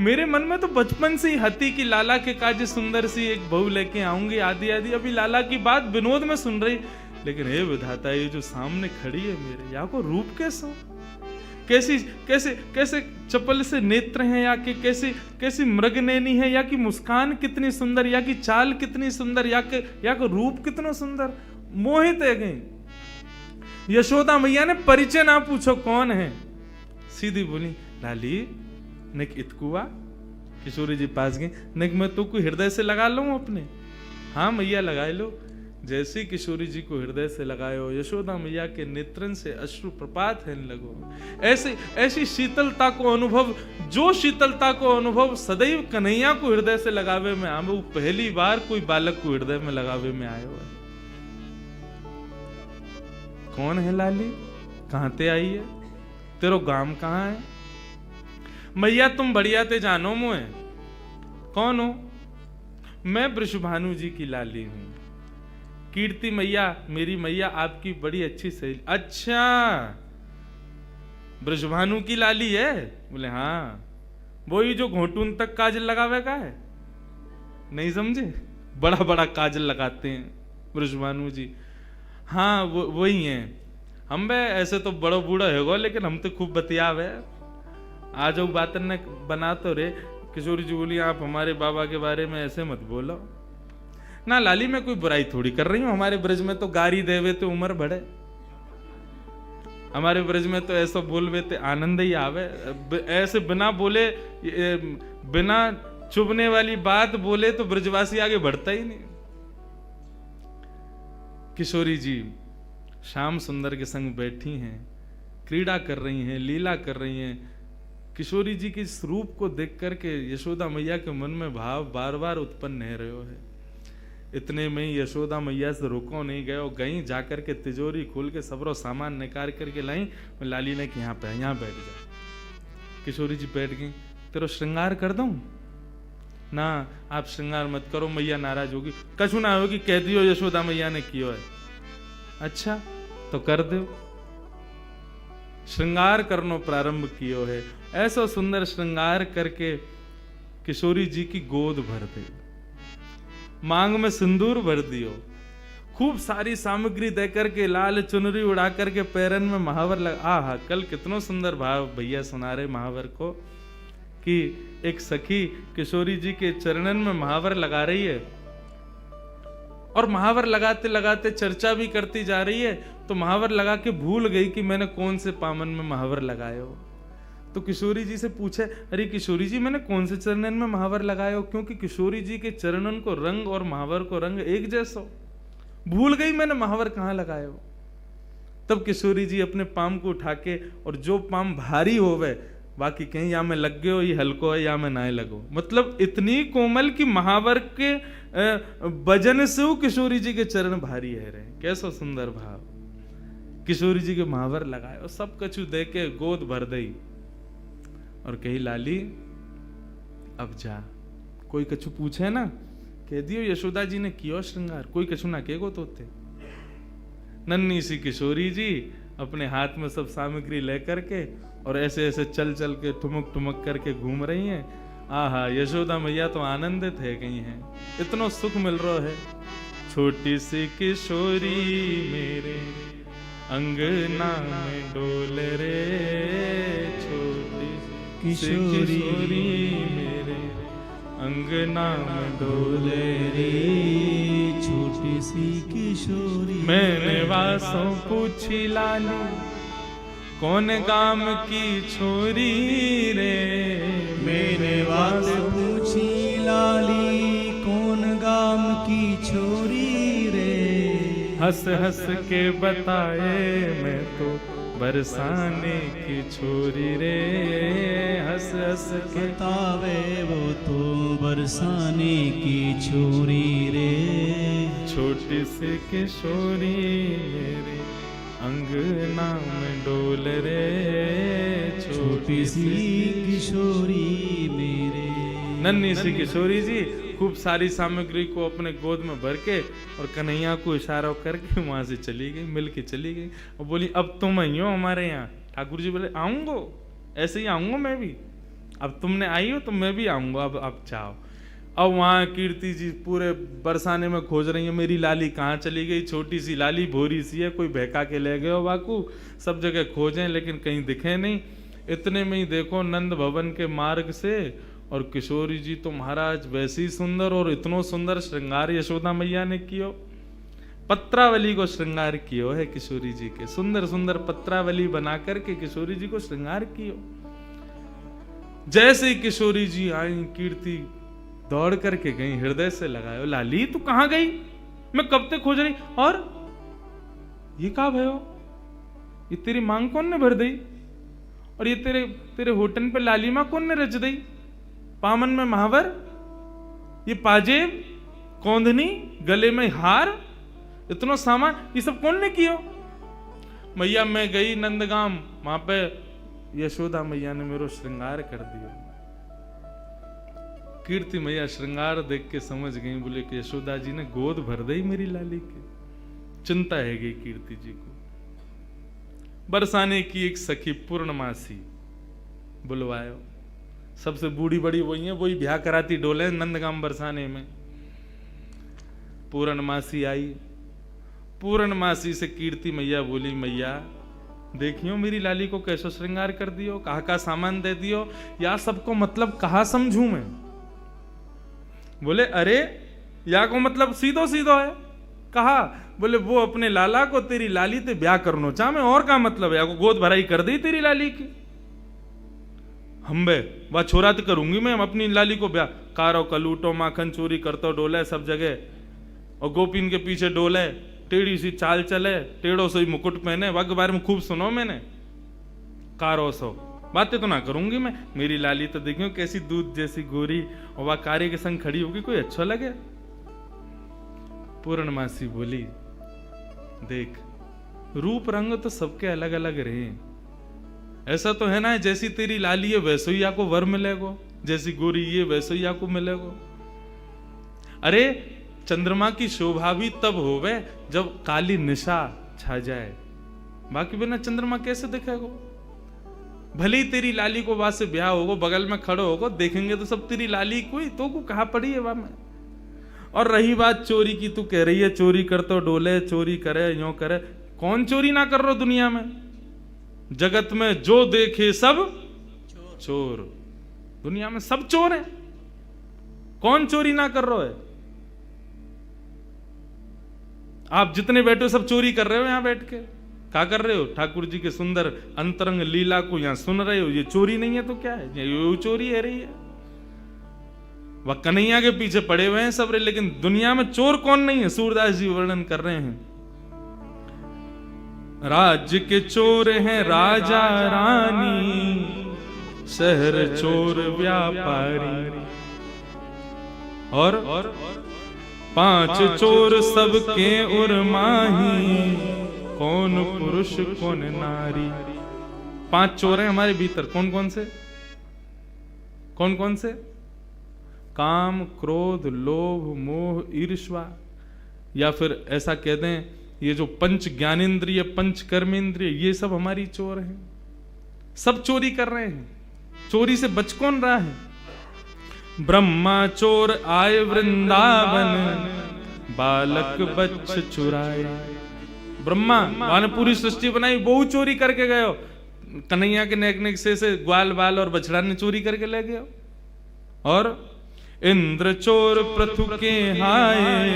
मेरे मन में तो बचपन से ही हती कि लाला के काज सुंदर सी एक बहू लेके आऊंगी आदि आदि, अभी लाला की बात विनोद में सुन रही, लेकिन हे विधाता, ये जो सामने खड़ी है मेरे, या को रूप कैसा, कैसी कैसे कैसे चपल से नेत्र हैं, या कि कैसी मृगनैनी है, या कि मुस्कान कितनी सुंदर, या कि चाल कितनी सुंदर, या कि रूप कितना सुंदर, मोहित है गई। यशोदा मैया ने परिचय ना पूछो कौन है, सीधी बोली, लाली निक इतकुआ। किशोरी जी पास गई, निक मैं तो कोई हृदय से लगा लूं अपने। हाँ मैया लगाए लो। जैसे किशोरी जी को हृदय से लगायो, यशोदा मैया के नेत्रन से अश्रु प्रपात है लगो। ऐसी शीतलता को अनुभव, जो शीतलता को अनुभव सदैव कन्हैया को हृदय से लगावे में आवे, वो पहली बार कोई बालक को हृदय में लगावे में आयो है। कौन है लाली, कहां ते आई है, तेरो गांव कहां है? मैया तुम बढ़िया ते जानो मुझे, कौन हो? मैं वृषभानु जी की लाली हूं। कीर्ति मैया, मेरी मैया आपकी बड़ी अच्छी सहेली। अच्छा, वृषभानु की लाली है? बोले हाँ, वही जो घोटून तक काजल लगावे का है, नहीं समझे? बड़ा बड़ा काजल लगाते हैं वृषभानु जी। हाँ वही हैं। हम बे ऐसे तो बड़ो बूढ़ा है, लेकिन हम तो खूब बतियावे। आ जाओ बातन ने बना तो रे। किशोरी जी बोली, आप हमारे बाबा के बारे में ऐसे मत बोलो ना लाली, मैं कोई बुराई थोड़ी कर रही हूँ। हमारे ब्रज में तो गारी देवे तो उम्र बढ़े, हमारे ब्रज में तो ऐसा बोलवे तो आनंद ही आवे। ऐसे बिना बोले, बिना चुभने वाली बात बोले तो ब्रजवासी आगे बढ़ता ही नहीं। किशोरी जी श्याम सुंदर के संग बैठी हैं, क्रीड़ा कर रही हैं, लीला कर रही हैं। किशोरी जी के इस रूप को देख करके यशोदा मैया के मन में भाव बार बार उत्पन्न हो रहे है। इतने में ही यशोदा मैया से रुको नहीं गए, गई जाकर के तिजोरी खोल के सबरो सामान निकाल करके लाई। लाली ने कि यहाँ पे, यहाँ बैठ जा। किशोरी जी बैठ गई। तेरो श्रृंगार कर दूं? ना, आप श्रृंगार मत करो, मैया नाराज होगी। कछु ना होगी, कह दियो यशोदा मैया ने कियो है। अच्छा तो कर दो। श्रृंगार करनो प्रारंभ कियो है। ऐसा सुंदर श्रृंगार करके किशोरी जी की गोद भर दे, मांग में सिंदूर भर दियो, खूब सारी सामग्री दे करके, लाल चुनरी उड़ा करके पैरन में महावर लगा। आहा, कल कितना सुंदर भाव भैया सुना रहे महावर को, कि एक सखी किशोरी जी के चरणन में महावर लगा रही है, और महावर लगाते लगाते चर्चा भी करती जा रही है। तो महावर लगा के भूल गई कि मैंने कौन से पामन में महावर लगाए हो। तो किशोरी जी से पूछे, अरे किशोरी जी, मैंने कौन से चरणन में महावर लगाए हो? क्योंकि किशोरी जी के चरणन को रंग और महावर को रंग एक जैसा, भूल गई मैंने महावर कहाँ लगाए हो। तब किशोरी जी अपने पाम को उठा के, और जो पाम भारी होवे, बाकी कहीं या में लग गए हो, ये हल्को है, या में ना लगो, मतलब इतनी कोमल कि महावर के वजन से वो किशोरी जी के चरण भारी है रहे। कैसा सुंदर भाव। किशोरी जी के महावर लगाए और सब कछु दे के गोद भर दई, और कही लाली अब जा। कोई कछु पूछे ना, कह दियो यशोदा जी ने कियो श्रृंगार, कोई कछु ना कहेगो तोते। नन्ही सी किशोरी जी अपने हाथ में सब सामग्री लेकर के, और ऐसे ऐसे चल चल के ठुमक ठुमक करके घूम रही हैं। आहा, यशोदा मैया तो आनंदित है गई हैं, इतना सुख मिल रहा है। छोटी सी किशोरी मेरे अंगना में डोल रे, छोटी किशोरी मेरे अंगना में डोल रे, छोटी सी किशोरी। मैंने वासों पूछी लाली, कौन गाम की छोरी रे। मैंने वास पूछी लाली, कौन गाम की छोरी रे। हंस हंस के बताए, मैं तो बरसाने की छोरी रे। हंस हंस के बतावे, वो तो बरसाने की छोरी रे। छोटी सी किशोरी मेरे अंगना में डोल रे, छोटी सी किशोरी मेरे। नन्ही सी किशोरी जी खूब सारी सामग्री को अपने गोद में भर के और कन्हैया को इशारा करके वहां से चली गई, मिल के चली गई और बोली अब तुम आई हो हमारे यहाँ। ठाकुर जी बोले आऊंगो, ऐसे ही आऊंगा मैं भी, अब तुमने आई हो तो मैं भी आऊंगा, अब चाहो। अब वहाँ कीर्ति जी पूरे बरसाने में खोज रही है मेरी लाली कहाँ चली गई। छोटी सी लाली भोरी सी है, कोई बहका के ले गए हो बाकू, सब जगह खोजें लेकिन कहीं दिखे नहीं। इतने में ही देखो नंद भवन के मार्ग से और किशोरी जी तो महाराज वैसी ही सुंदर, और इतनो सुंदर श्रृंगार यशोदा मैया ने कियो, पत्रावली को श्रृंगार कियो है किशोरी जी के, सुंदर सुंदर पत्रावली बना करके किशोरी जी को श्रृंगार कियो। जैसे ही किशोरी जी आई कीर्ति दौड़ करके गई, हृदय से लगायो, लाली तू कहां गई, मैं कब तक खोज रही, और ये कहा भयो, ये तेरी मांग कौन ने भर दी, और ये तेरे होटन पे लाली मां कौन ने रच दी, पामन में महावर, ये पाजेब, कौंधनी, गले में हार, इतना सामान ये सब कौन ने कियो। मैया मैं गई नंदगाम, वहां पे यशोदा मैया ने मेरा श्रृंगार कर दिया। कीर्ति मैया श्रृंगार देख के समझ गई, बोले कि यशोदा जी ने गोद भर दी मेरी लाली की। चिंता है गई कीर्ति जी को। बरसाने की एक सखी पूर्णमासी बुलवायो, सबसे बूढ़ी बड़ी वही है, वही ब्याह कराती डोले नंदगाम बरसाने में। पूर्णमासी आई, पूर्णमासी से कीर्ति मैया बोली मैया देखियो मेरी लाली को कैसो श्रृंगार कर दियो, कहा का सामान दे दियो, या सबको मतलब कहा समझू मैं। बोले अरे या को मतलब सीधो सीधो है, कहा बोले वो अपने लाला को तेरी लाली ते ब्याह करनो चाह मैं, और का मतलब है, या को गोद भराई कर दी तेरी लाली की। हम्बे वह छोरा तो करूंगी मैं अपनी लाली को ब्याह, कारो कलूटो माखन चोरी करतो डोले सब जगह, और गोपीन के पीछे डोले, टेढ़ी सी चाल चले, टेढ़ो से मुकुट पहने, वग बारे में खूब सुनो मैंने, कारो सो बातें तो ना करूंगी मैं। मेरी लाली तो देखियो कैसी दूध जैसी गोरी, और वह कार्य के संग खड़ी होगी, कोई अच्छा लगे। पूर्णमासी बोली देख रूप रंग तो सबके अलग अलग रहे, ऐसा तो है ना जैसी तेरी लाली है वैसे ही आपको वर मिलेगो, जैसी गोरी ये वैसे ही आपको मिलेगो। अरे चंद्रमा की शोभा भी तब होवे जब काली निशा छा जाए, बाकी बिना चंद्रमा कैसे दिखेगो। भले ही तेरी लाली को वहां से ब्याह होगो, बगल में खड़ो होगो, देखेंगे तो सब तेरी लाली कोई तो को कहा पड़ी है वहां में। और रही बात चोरी की, तू कह रही है चोरी कर तो डोले, चोरी करे यो करे, कौन चोरी ना कर रहा दुनिया में, जगत में जो देखे सब चोर, दुनिया में सब चोर हैं, कौन चोरी ना कर रहा है। आप जितने बैठे हो सब चोरी कर रहे हो, यहां बैठ के क्या कर रहे हो, ठाकुर जी के सुंदर अंतरंग लीला को यहां सुन रहे हो, ये चोरी नहीं है तो क्या है, ये चोरी है रही है। वह कन्हैया के पीछे पड़े हुए हैं सब, लेकिन दुनिया में चोर कौन नहीं है। सूरदास जी वर्णन कर रहे हैं, राज्य के चोर हैं राजा रानी, शहर चोर व्यापारी, और 5 चोर सबके उर्माही, कौन पुरुष कौन नारी। 5 चोर हैं हमारे भीतर, कौन कौन से, कौन कौन से, काम क्रोध लोभ मोह ईर्ष्या, या फिर ऐसा कह दें ये जो पंच ज्ञानेंद्रिय पंच कर्मेंद्रिय, ये सब हमारी चोर हैं, सब चोरी कर रहे हैं। चोरी से बच कौन रहा है। ब्रह्मा चोर आए वृंदावन, बालक बच्च चुराए। ब्रह्मा ने पूरी सृष्टि बनाई, बहु चोरी करके गए, कन्हैया के नेक नेक से ग्वाल बाल और बछड़ा ने चोरी करके ले गए। और इंद्र चोर पृथु के हाय,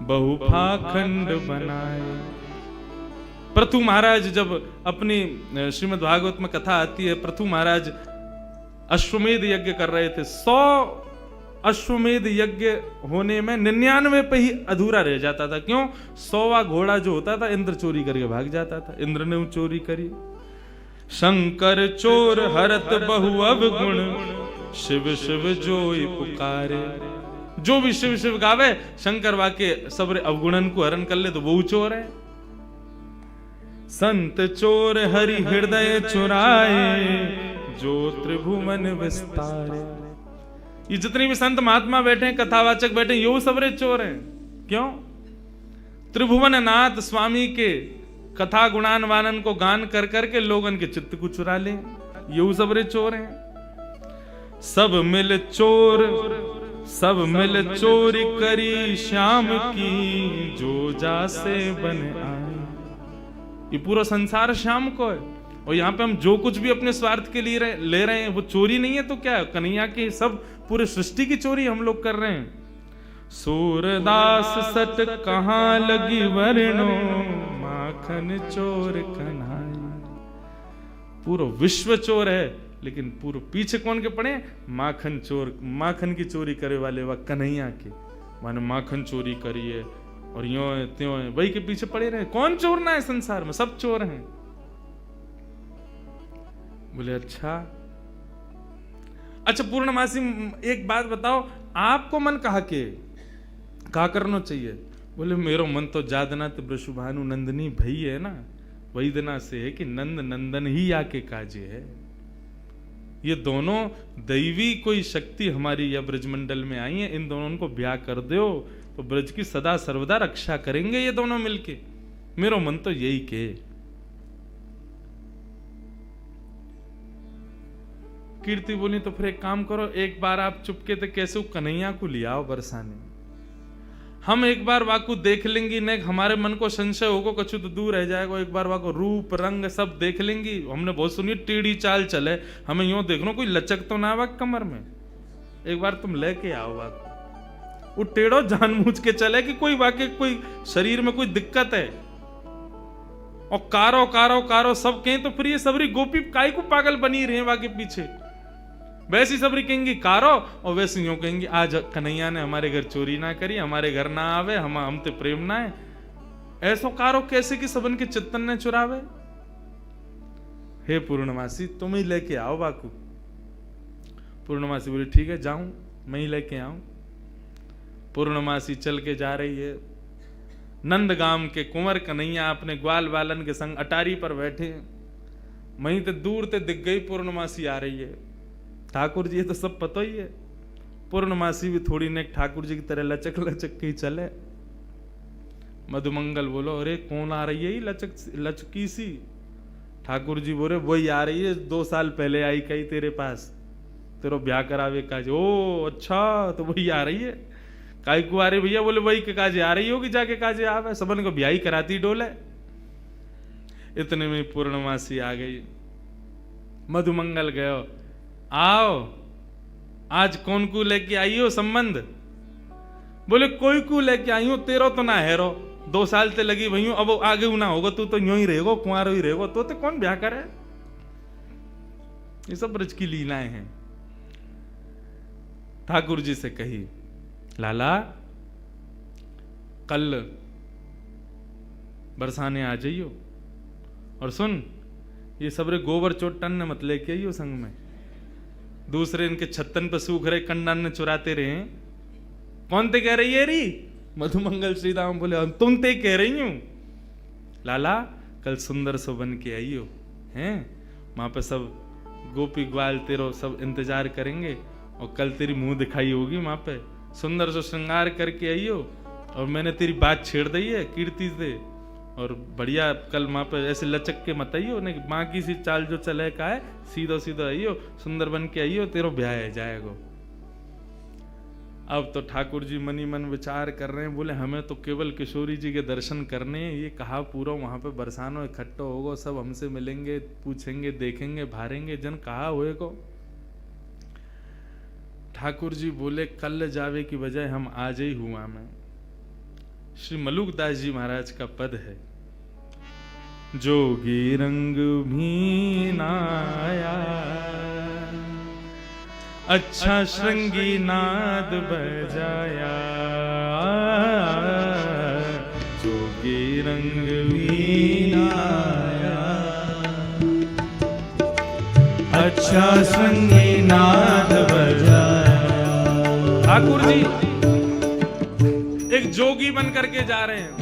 बहु पाखंड बनाए। पृथु महाराज जब अपनी श्रीमद् भागवत में कथा आती है, पृथु महाराज अश्वमेध यज्ञ कर रहे थे। 100 अश्वमेध यज्ञ होने में 99 पे ही अधूरा रह जाता था। क्यों? 100वां घोड़ा जो होता था इंद्र चोरी करके भाग जाता था। इंद्र ने चोरी करी। शंकर चोर हरत बहु अवगुण, शिव शिव जोई पुकारे। जो भी शिव शिव गावे, शंकर वाके सबरे अवगुणन को हरण कर ले तो वो चोर है। संत चोर हरि हृदय चुराए, जो त्रिभुवन विस्तारे। ये जितने भी संत महात्मा बैठे हैं, कथावाचक बैठे हैं, यो सबरे चोर हैं। क्यों? त्रिभुवन नाथ स्वामी के कथा गुणान वानन को गान कर करके लोगन के चित्त को चुरा ले, यो सबरे चोर हैं। सब मिल चोर, सब मिल चोरी करी श्याम की, जो जासे बन आए। ये पूरा संसार श्याम को है, और यहाँ पे हम जो कुछ भी अपने स्वार्थ के लिए ले रहे हैं वो चोरी नहीं है तो क्या है? कन्हैया की सब पूरे सृष्टि की चोरी हम लोग कर रहे हैं। सूरदास सट कहाँ लगी वर्णो, माखन चोर कन्हैया। पूरा विश्व चोर है, लेकिन पूरे पीछे कौन के पड़े? माखन चोर, माखन की चोरी करे वाले वह कन्हैया के, माने माखन चोरी करी है और यो है त्यों है, वही के पीछे पड़े रहे। कौन चोर ना है संसार में? सब चोर हैं। बोले अच्छा पूर्णमासी एक बात बताओ, आपको मन कहा करना चाहिए? बोले मेरो मन तो जादना तो वृषभानु नंदनी भई है ना, वही दिना से है कि नंद नंदन ही आके काजे है। ये दोनों दैवी कोई शक्ति हमारी या ब्रजमंडल में आई है, इन दोनों को ब्याह कर दो तो ब्रज की सदा सर्वदा रक्षा करेंगे ये दोनों मिलके। मेरो मन तो यही के। कीर्ति बोली तो फिर एक काम करो, एक बार आप चुपके थे कैसे कन्हैया को ले आओ बरसाने, हम एक बार वाकू देख लेंगी, नहीं हमारे मन को संशय होगा कछु तो दूर रह जाएगा। एक बार वाको रूप रंग सब देख लेंगी। हमने बहुत सुनी टेढ़ी चाल चले, हमें यूं देख लो कोई लचक तो ना वाक कमर में। एक बार तुम लेके आओ वाको, वो टेढ़ो जानबूझ के चले कि कोई वाके कोई शरीर में कोई दिक्कत है, और कारो कारो कारो सब कहें तो फिर ये सबरी गोपी काय को पागल बनी रहे वाके पीछे। वैसी सबरी कहेंगी कारो, और वैसे यूं कहेंगी आज कन्हैया ने हमारे घर चोरी ना करी, हमारे घर ना आवे, हम ते प्रेम ना है। ऐसो कारो कैसे कि सबन के चित्तन ने चुरावे। हे पूर्णमासी तुम ही लेके आओ बाकू। पूर्णमासी बोली ठीक है जाऊं, मैं ही लेके आऊं। पूर्णमासी चल के जा रही है। नंदगाम के कुंवर कन्हैया अपने ग्वाल बालन के संग अटारी पर बैठे, वहीं ते दूर ते दिख गई पूर्णमासी आ रही है। ठाकुर जी तो सब पता ही है, पूर्णमासी भी थोड़ी ने ठाकुर जी की तरह लचक लचक के ही चले। मधुमंगल बोलो अरे कौन आ रही है लचकी सी? ठाकुर जी बोले वही आ रही है, 2 साल पहले आई कही तेरे पास, तेरो ब्याह करावे काज। ओ अच्छा, तो वही आ रही है। काई को आ रही भैया? बोले वही के काजे आ रही होगी, जाके काजे आवे, सबन को ब्याह ही कराती डोले। इतने में पूर्णमासी आ गई। मधुमंगल गयो, आओ आज कौन को लेके आई हो संबंध? बोले कोई को लेके आई हो, तेरो तो ना हेरो, 2 साल ते लगी वही हूं, अब आगे ना होगा, तू तो यूं ही रहेगो, कुंवारो ही रहेगो, तो कौन ब्याह करे? ये सब ब्रज की लीलाएं हैं। ठाकुर जी से कही लाला कल बरसाने आ जाइयो, और सुन ये सबरे गोबर चोटन ने मत लेके आइयो संग में, दूसरे इनके छत्तन पे सूख रहे कंडन ने चुराते रहे। कौन ते कह रही है री? मधुमंगल श्रीराम बोले हम तुम ते कह रही हूं। लाला कल सुंदर सो बन के आइयो हैं, वहां पे सब गोपी ग्वाल तेरो सब इंतजार करेंगे, और कल तेरी मुंह दिखाई होगी वहां पे, सुंदर सो श्रृंगार करके आइयो। और मैंने तेरी बात छेड़ दी है कीर्ति से, और बढ़िया कल वहां पे ऐसे लचक के मत आइयो, नहीं बाकी सी चाल जो चले का है, सीधो सीधो आइयो, सुंदर बन के आइयो, तेरो ब्याह है जाएगा। अब तो ठाकुर जी मनी मन विचार कर रहे हैं, बोले हमें तो केवल किशोरी जी के दर्शन करने हैं, ये कहा पूरा वहां पे बरसानो इकट्ठा होगा, सब हमसे मिलेंगे, पूछेंगे, देखेंगे, भारेंगे, जन कहा हुए को। ठाकुर जी बोले कल जावे की बजाय हम आज ही हुआ मैं। श्री मलुकदास जी महाराज का पद है, जोगी रंग भी नाया, अच्छा श्रृंगी नाद बजाया, जोगी रंग भी नाया, अच्छा श्रृंगी नाद बजाया। ठाकुर जी बन करके जा रहे हैं।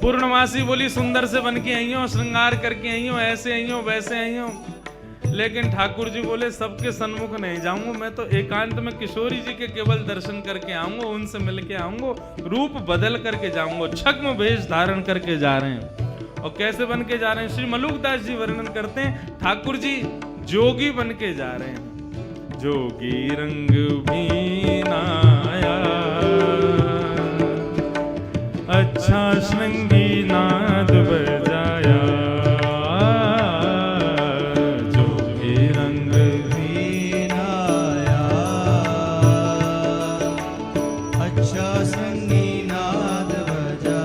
पूर्णमासी बोली सुंदर से बन के आई हो, श्रृंगार करके आई हो, ऐसे आई हो, वैसे आई हो। लेकिन ठाकुर जी बोले सबके सन्मुख नहीं जाऊंगा, मैं तो एकांत में किशोरी जी के केवल दर्शन करके आऊंगा, उनसे मिल के आऊंगा, रूप बदल करके जाऊंगा। छद्म वेश धारण करके जा रहे हैं। और कैसे बन के जा रहे हैं? श्री मलुकदास जी वर्णन करते हैं, ठाकुर जी जोगी बन के जा रहे हैं। जोगी रंग बीनाया, अच्छा श्रृंगी नाद बजाया। जोगी रंग बीनाया, अच्छा श्रृंगी नाद बजाया।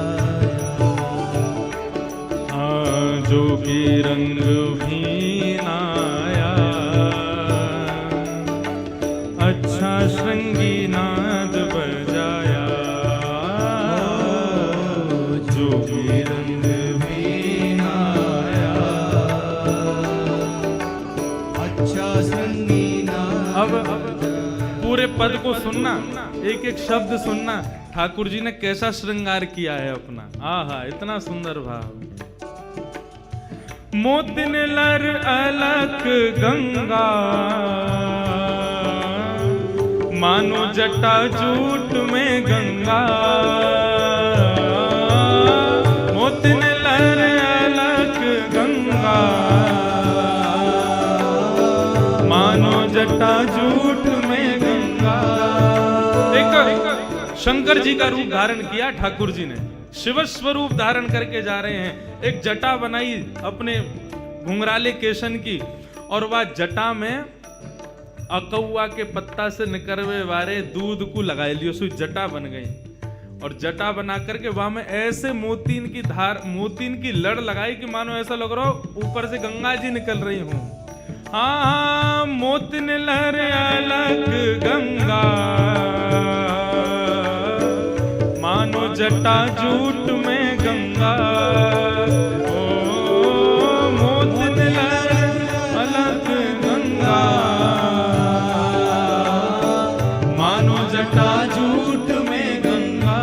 जोगी रंग बीनाया, अच्छा श्रृंगी नाद बजाया। जोगी रंग बीनाया, अच्छा श्रृंगी नाद। अब पूरे पद को सुनना, एक एक शब्द सुनना, ठाकुर जी ने कैसा श्रृंगार किया है अपना। आहा, इतना सुंदर भाव। मोतिन लर अलख गंगा, मानो जटा जूट में गंगा। मोतिन लर अलख गंगा, मानो जटा जूट में गंगा। एक शंकर जी का रूप धारण किया ठाकुर जी ने, शिव स्वरूप धारण करके जा रहे हैं। एक जटा बनाई अपने घुंघराले केशन की, और वह जटा में अकौआ के पत्ता से निकलवे वाले दूध को लगाई लियो, सो जटा बन गई। और जटा बना करके वहां में ऐसे मोतीन की धार, मोतीन की लड़ लगाई कि मानो ऐसा लग रहा हो ऊपर से गंगा जी निकल रही हूं। हाँ, मोतिन लर अलग गंगा, मानो जटा जूट में गंगा। ओ मोतिन लर अलग गंगा, मानो जटा जूट में गंगा।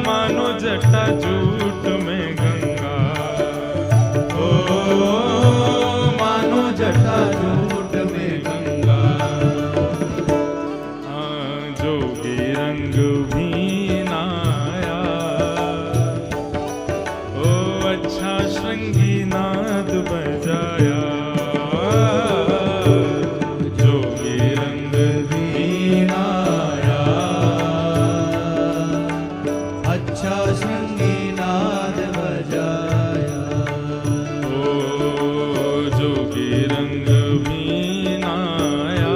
मानो जटा जूट में गंगा। ओ मानो जटा जूट में गंगा। जोगी रंग बीनाया, ओ अच्छा श्रृंगी नाद बजाया। जोगी रंग बीनाया, अच्छा श्रृंगी नाद बजाया। ओ जोगी रंग बीनाया,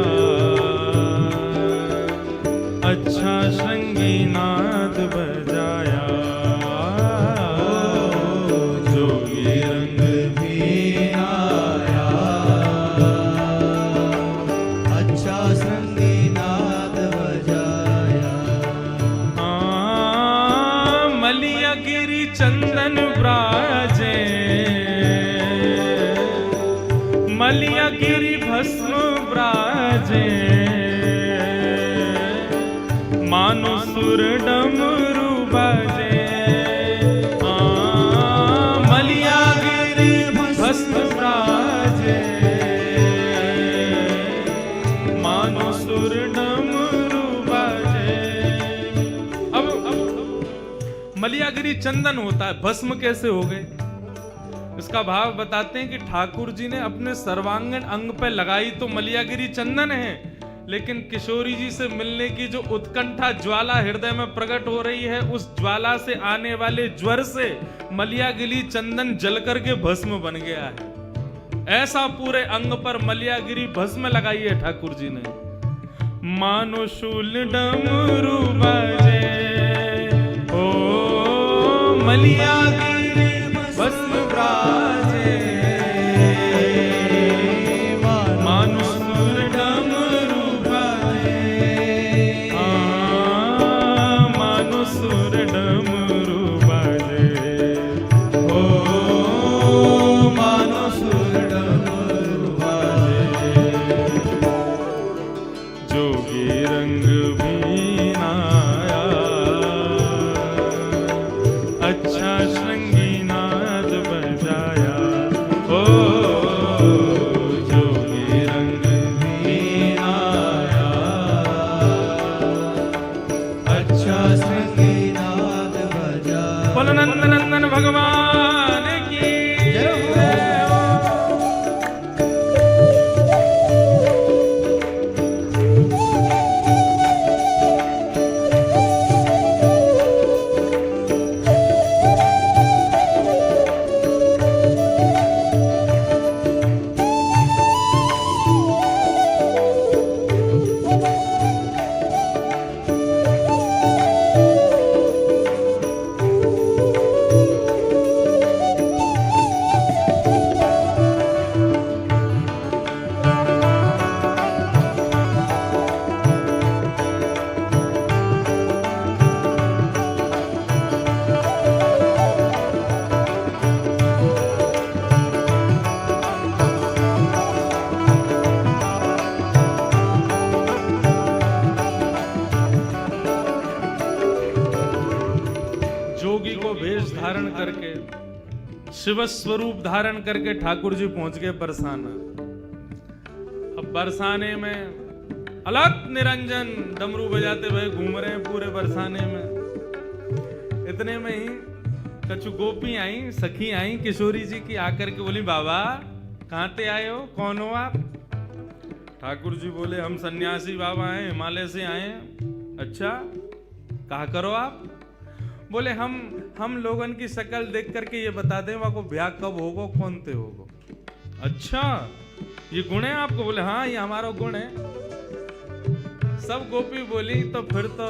अच्छा श्रृंगी नाद बजाया। जोगी रंग बीनाया, अच्छा श्रृंगी नाद बजाया। मलिया गिरी चंदन ब्राजे, मलिया गिरी भस्म ब्राजे। मानो सुर डमरू बाजे। मलिया गिरी भस्म ब्राजे, मानो सुर डमरू बाजे। अब मलियागिरी चंदन होता है, भस्म कैसे हो गए? इसका भाव बताते हैं कि ठाकुर जी ने अपने सर्वांगीण अंग पे लगाई तो मलियागिरी चंदन है, लेकिन किशोरी जी से मिलने की जो उत्कंठा ज्वाला हृदय में प्रकट हो रही है, उस ज्वाला से आने वाले ज्वर से मलियागिरी चंदन जल करके भस्म बन गया है। ऐसा पूरे अंग पर मलियागिरी भस्म लगाई है ठाकुर जी ने। मानो शूल डमरू बाजे, ओ मलियागिरी भस्म ब्राजे। मानो सुर डमरू बाजे, मानो सुर डमरू बाजे। ओ मानो सुर डमरू बाजे। जोगी रंग भी शिव स्वरूप धारण करके ठाकुर जी पहुंच गए बरसाना। अब बरसाने में अलग निरंजन डमरू बजाते हुए घूम रहे हैं पूरे बरसाने में। इतने में ही कछु गोपी आई, सखी आई किशोरी जी की, आकर के बोली बाबा कहाँ से आए हो, कौन हो आप? ठाकुर जी बोले हम सन्यासी बाबा हैं, हिमालय से आए हैं। अच्छा कहा करो आप? बोले हम लोगन की शक्ल देख करके ये बता दें वहां को ब्याह कब होगो, कौन ते होगो। अच्छा ये गुण है आपको? बोले हाँ ये हमारा गुण है। सब गोपी बोली तो फिर तो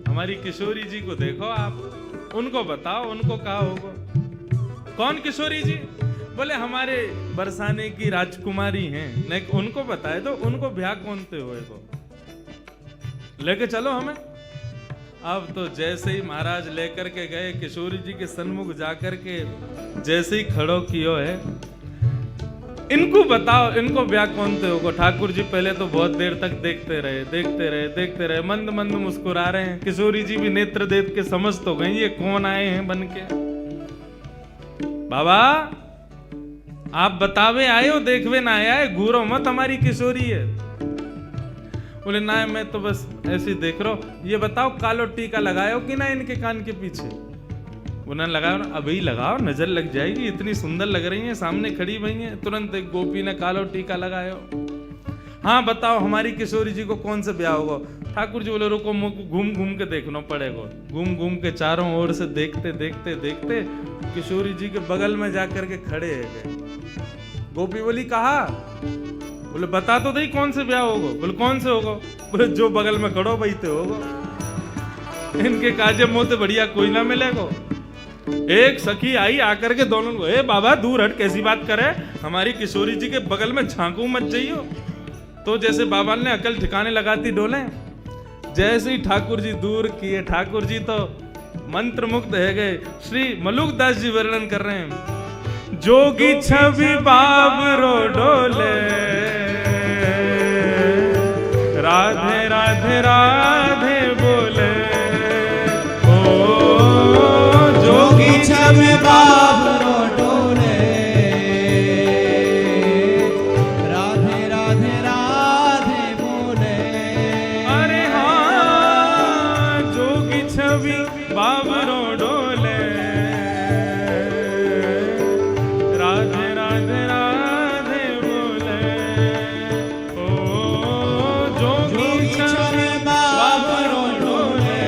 हमारी किशोरी जी को देखो आप, उनको बताओ उनको कहा होगा। कौन किशोरी जी? बोले हमारे बरसाने की राजकुमारी हैं, नहीं उनको बताए तो उनको ब्याह कौन से हुए को लेके चलो हमें। अब तो जैसे ही महाराज लेकर के गए किशोरी जी के सन्मुख जाकर के जैसे ही खड़ो कियो है, इनको बताओ इनको ब्याह कौन से होगा। ठाकुर जी पहले तो बहुत देर तक देखते रहे, मंद मंद मुस्कुरा रहे हैं। किशोरी जी भी नेत्र देख के समझ तो गई ये कौन आए हैं बन के। बाबा आप बतावे आए हो, देखवे ना आया है, घूरो मत हमारी किशोरी है। बोले ना मैं तो बस ऐसे ही देख रहा हूं। ये बताओ कालो टीका लगायो कि ना इनके कान के पीछे? उन्होंने लगाओ ना, अभी लगाओ नजर लग जाएगी, इतनी सुंदर लग रही हैं, सामने खड़ी हुई हैं। तुरंत एक गोपी ने कालो टीका लगायो। हाँ बताओ हमारी किशोरी जी को कौन से ब्याह होगा? ठाकुर जी बोले रुको घूम घूम के देखना पड़ेगा। घूम घूम के चारों ओर से देखते किशोरी जी के बगल में जाकर के खड़े है। गोपी बोली कहा? बोले बता तो दही कौन से ब्याह होगा? बोले कौन से होगा? बोले जो बगल में खड़ो वही तो होगा। इनके काजे मुंह से बढ़िया कोई ना मिलेगा। एक सखी आई आकर के दोनों को, ए बाबा दूर हट, कैसी बात करे, हमारी किशोरी जी के बगल में झांकू मत जाइयो। तो जैसे बाबा ने अकल ठिकाने लगाती डोले, जैसे ही ठाकुर जी दूर किए, ठाकुर जी तो मंत्र मुक्त है गए। श्री मलुकदास जी वर्णन कर रहे हैं, जोगी छवि बाबरो डोले, राधे राधे राधे बोले। जोगी छवि बाबरो डोले, राधे राधे राधे बोले। अरे हाँ जोगी छवि बाबरो डोले, राधे राधे राधे बोले। ओ जोगी छवि बाबरो डोले,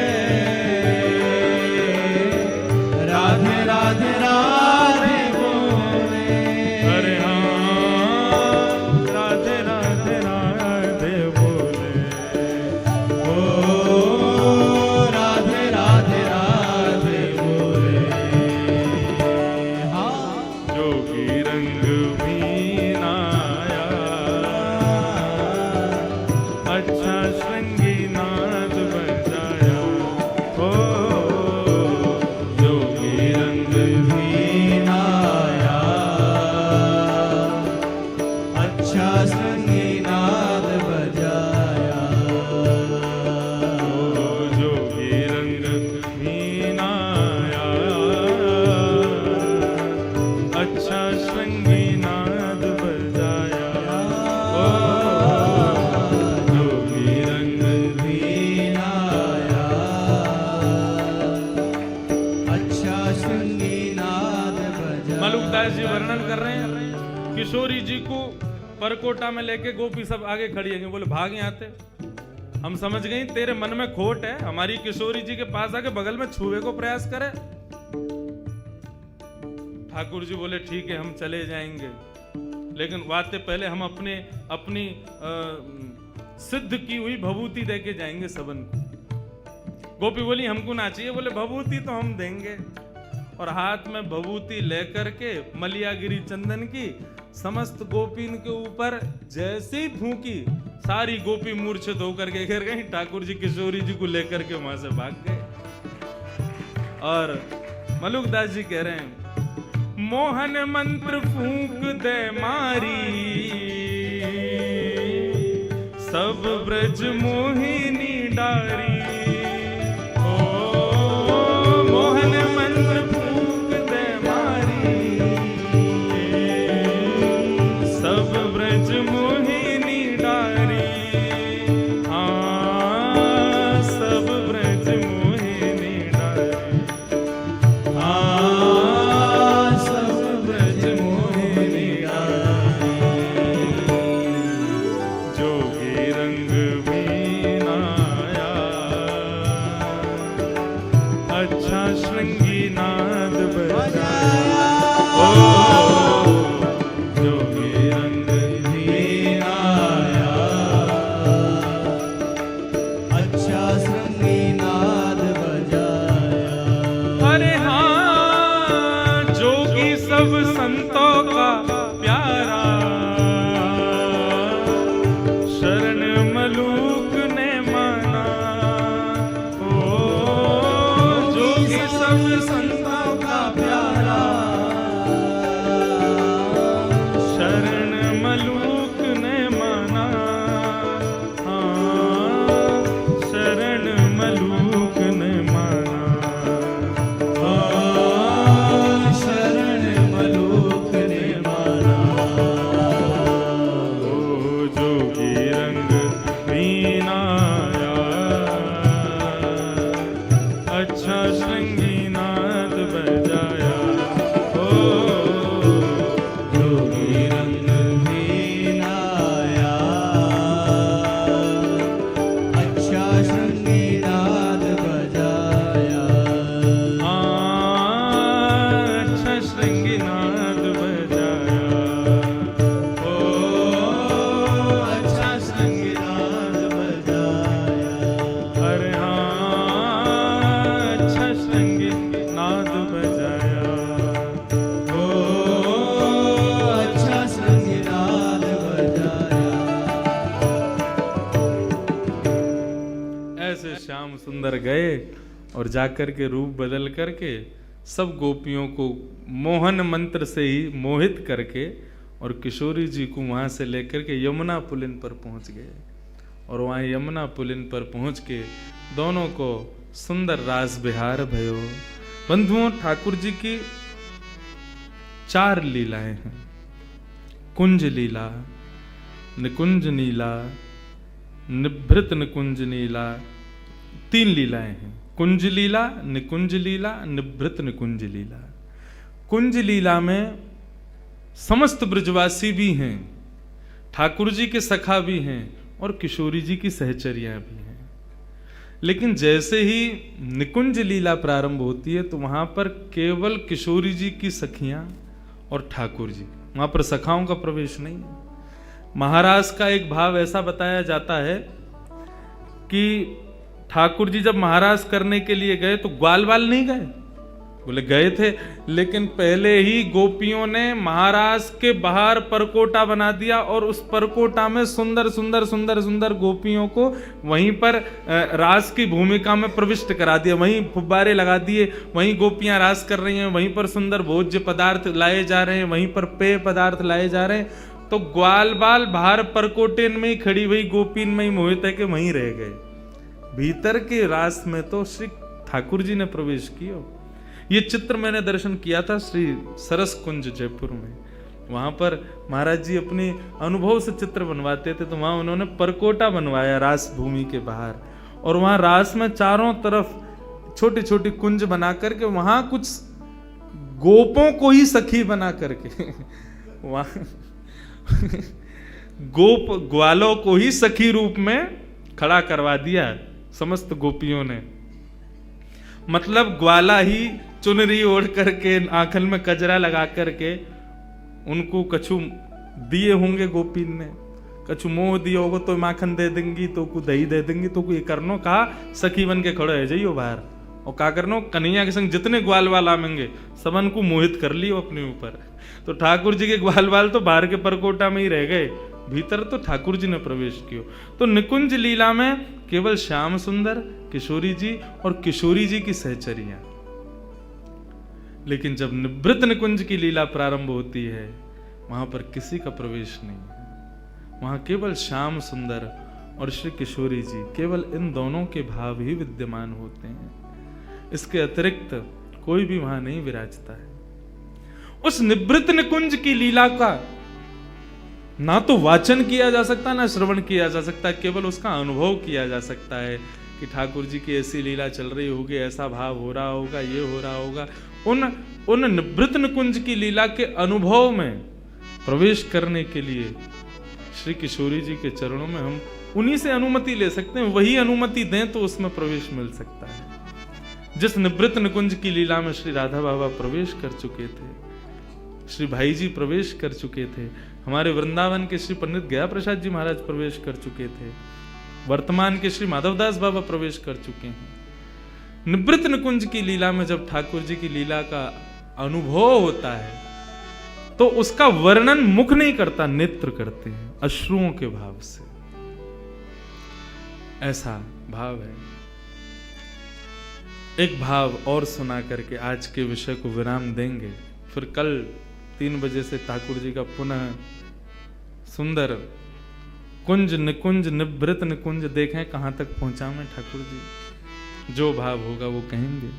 राधे राधे राधे बोले। अरे हाँ राधे राधे राधे बोले। ओ राधे राधे राधे बोले। हाँ जोगी रंग मीनाया, अच्छा श्रृंगी नाद बजाया। ओ जोगी रंग मीनाया, अच्छा संगीनाद बजाया। ओ जोगी रंग मीनाया, अच्छा श्रृंगी नाद बजाया। ओ जोगी रंग मीनाया, अच्छा संगीनाद बजाया। मलुकदास जी वर्णन कर रहे हैं, किशोरी जी को परकोटा में लेके गोपी सब आगे खड़ी है। बोले भाग यहाँ से, हम समझ गए तेरे मन में खोट है, हमारी किशोरी जी के पास आके बगल में छुए को प्रयास करे। ठाकुर जी बोले ठीक है हम चले जाएंगे, लेकिन वाते पहले हम अपनी सिद्ध की हुई भभूति देके जाएंगे सबन को। गोपी बोली हमको ना चाहिए। बोले भभूति तो हम देंगे। और हाथ में भभूति लेकर के मलियागिरी चंदन की समस्त गोपीन के ऊपर जैसे ही फूंकी, सारी गोपी मूर्छित होकर के गिर गई। ठाकुर जी किशोरी जी को लेकर के वहां से भाग गए। और मलुकदास जी कह रहे हैं, मोहन मंत्र फूंक दे मारी, सब ब्रज मोहिनी डारी। ओ मोहन मंत्र फूंक दे मारी, सब संतों का प्यारा, शरण मलूक ने माना। ओ जोगी सब संतों का प्यारा, शरण मलूक ने माना। हाँ, शरण मलूक ने माना। श्याम सुंदर गए और जाकर के रूप बदल करके सब गोपियों को मोहन मंत्र से ही मोहित करके और किशोरी जी को वहां से लेकर के यमुना पुलिन पर पहुंच गए। और वहां यमुना पुलिन पर पहुंच के दोनों को सुंदर रास बिहार भयो। बंधुओं, ठाकुर जी की 4 लीलाएं हैं। कुंज लीला, निकुंज नीला, निभृत निकुंज नीला, 3 लीलाएं हैं। कुंज लीला, निकुंज लीला, निभृत निकुंज लीला। कुंज लीला में समस्त ब्रजवासी भी हैं, ठाकुर जी के सखा भी हैं और किशोरी जी की सहचरियां भी हैं। लेकिन जैसे ही निकुंज लीला प्रारंभ होती है तो वहां पर केवल किशोरी जी की सखियां और ठाकुर जी, वहां पर सखाओं का प्रवेश नहीं है। महाराज का एक भाव ऐसा बताया जाता है कि ठाकुर जी जब महाराज करने के लिए गए तो ग्वाल वाल नहीं गए, बोले गए थे, लेकिन पहले ही गोपियों ने महाराज के बाहर परकोटा बना दिया और उस परकोटा में सुंदर सुंदर सुंदर सुंदर गोपियों को वहीं पर रास की भूमिका में प्रविष्ट करा दिया। वहीं फुब्बारे लगा दिए, वहीं गोपियां रास कर रही हैं, वहीं पर सुंदर भोज्य पदार्थ लाए जा रहे हैं, वहीं पर पेय पदार्थ लाए जा रहे हैं। तो ग्वाल बाल बाहर परकोटे में ही खड़ी हुई गोपीन में ही मोहित है कि वहीं रह गए। भीतर के रास में तो श्री ठाकुर जी ने प्रवेश किया। ये चित्र मैंने दर्शन किया था श्री सरस कुंज जयपुर में। वहां पर महाराज जी अपने अनुभव से चित्र बनवाते थे, तो वहां उन्होंने परकोटा बनवाया रास भूमि के बाहर, और वहां रास में चारों तरफ छोटी छोटी कुंज बना करके वहां कुछ गोपों को ही सखी बना करके वहां गोप ग्वालों को ही सखी रूप में खड़ा करवा दिया समस्त गोपियों ने। मतलब ग्वाला ही चुनरी ओढ़ करके आंखल में कजरा लगा करके उनको कछु दिए होंगे गोपीन ने, कछु मोह दिए होगा तो माखन दे देंगी, तो को दही दे देंगी, तो को ये करनो कहा सखी बन के खड़े है जाइयो बाहर, और का करनो कन्हैया के संग जितने ग्वाल वाल आमेंगे सबन को मोहित कर लियो अपने ऊपर। तो ठाकुर जी के ग्वाल वाल तो बाहर के परकोटा में ही रह गए, भीतर तो ठाकुर जी ने प्रवेश किया। तो निकुंज लीला में केवल श्याम सुंदर, किशोरी जी और किशोरी जी की सहचरियां। लेकिन जब निभृत निकुंज की लीला प्रारंभ होती है वहां पर किसी का प्रवेश नहीं है। वहां केवल श्याम सुंदर और श्री किशोरी जी, केवल इन दोनों के भाव ही विद्यमान होते हैं। इसके अतिरिक्त कोई भी वहां नहीं विराजता है। उस निभृत निकुंज की लीला का ना तो वाचन किया जा सकता, ना श्रवण किया जा सकता, केवल उसका अनुभव किया जा सकता है कि ठाकुर जी की ऐसी लीला चल रही होगी, ऐसा भाव हो रहा होगा, ये हो रहा होगा। उन निभृत निकुंज की लीला के अनुभव में प्रवेश करने के लिए श्री किशोरी जी के चरणों में हम उन्हीं से अनुमति ले सकते हैं। वही अनुमति दें तो उसमें प्रवेश मिल सकता है। जिस निभृत निकुंज की लीला में श्री राधा बाबा प्रवेश कर चुके थे, श्री भाई जी प्रवेश कर चुके थे, हमारे वृंदावन के श्री पंडित गया प्रसाद जी महाराज प्रवेश कर चुके थे, वर्तमान के श्री माधवदास बाबा प्रवेश कर चुके हैं। निभृत निकुंज की लीला में जब ठाकुर जी की लीला का अनुभव होता है तो उसका वर्णन मुख नहीं करता, नेत्र करते हैं अश्रुओं के भाव से। ऐसा भाव है। एक भाव और सुना करके आज के विषय को विराम देंगे, फिर कल 3 बजे से ठाकुर जी का पुनः सुंदर कुंज निकुंज निभृत निकुंज देखें कहां तक पहुंचा मैं ठाकुर जी। जो भाव होगा वो कहेंगे।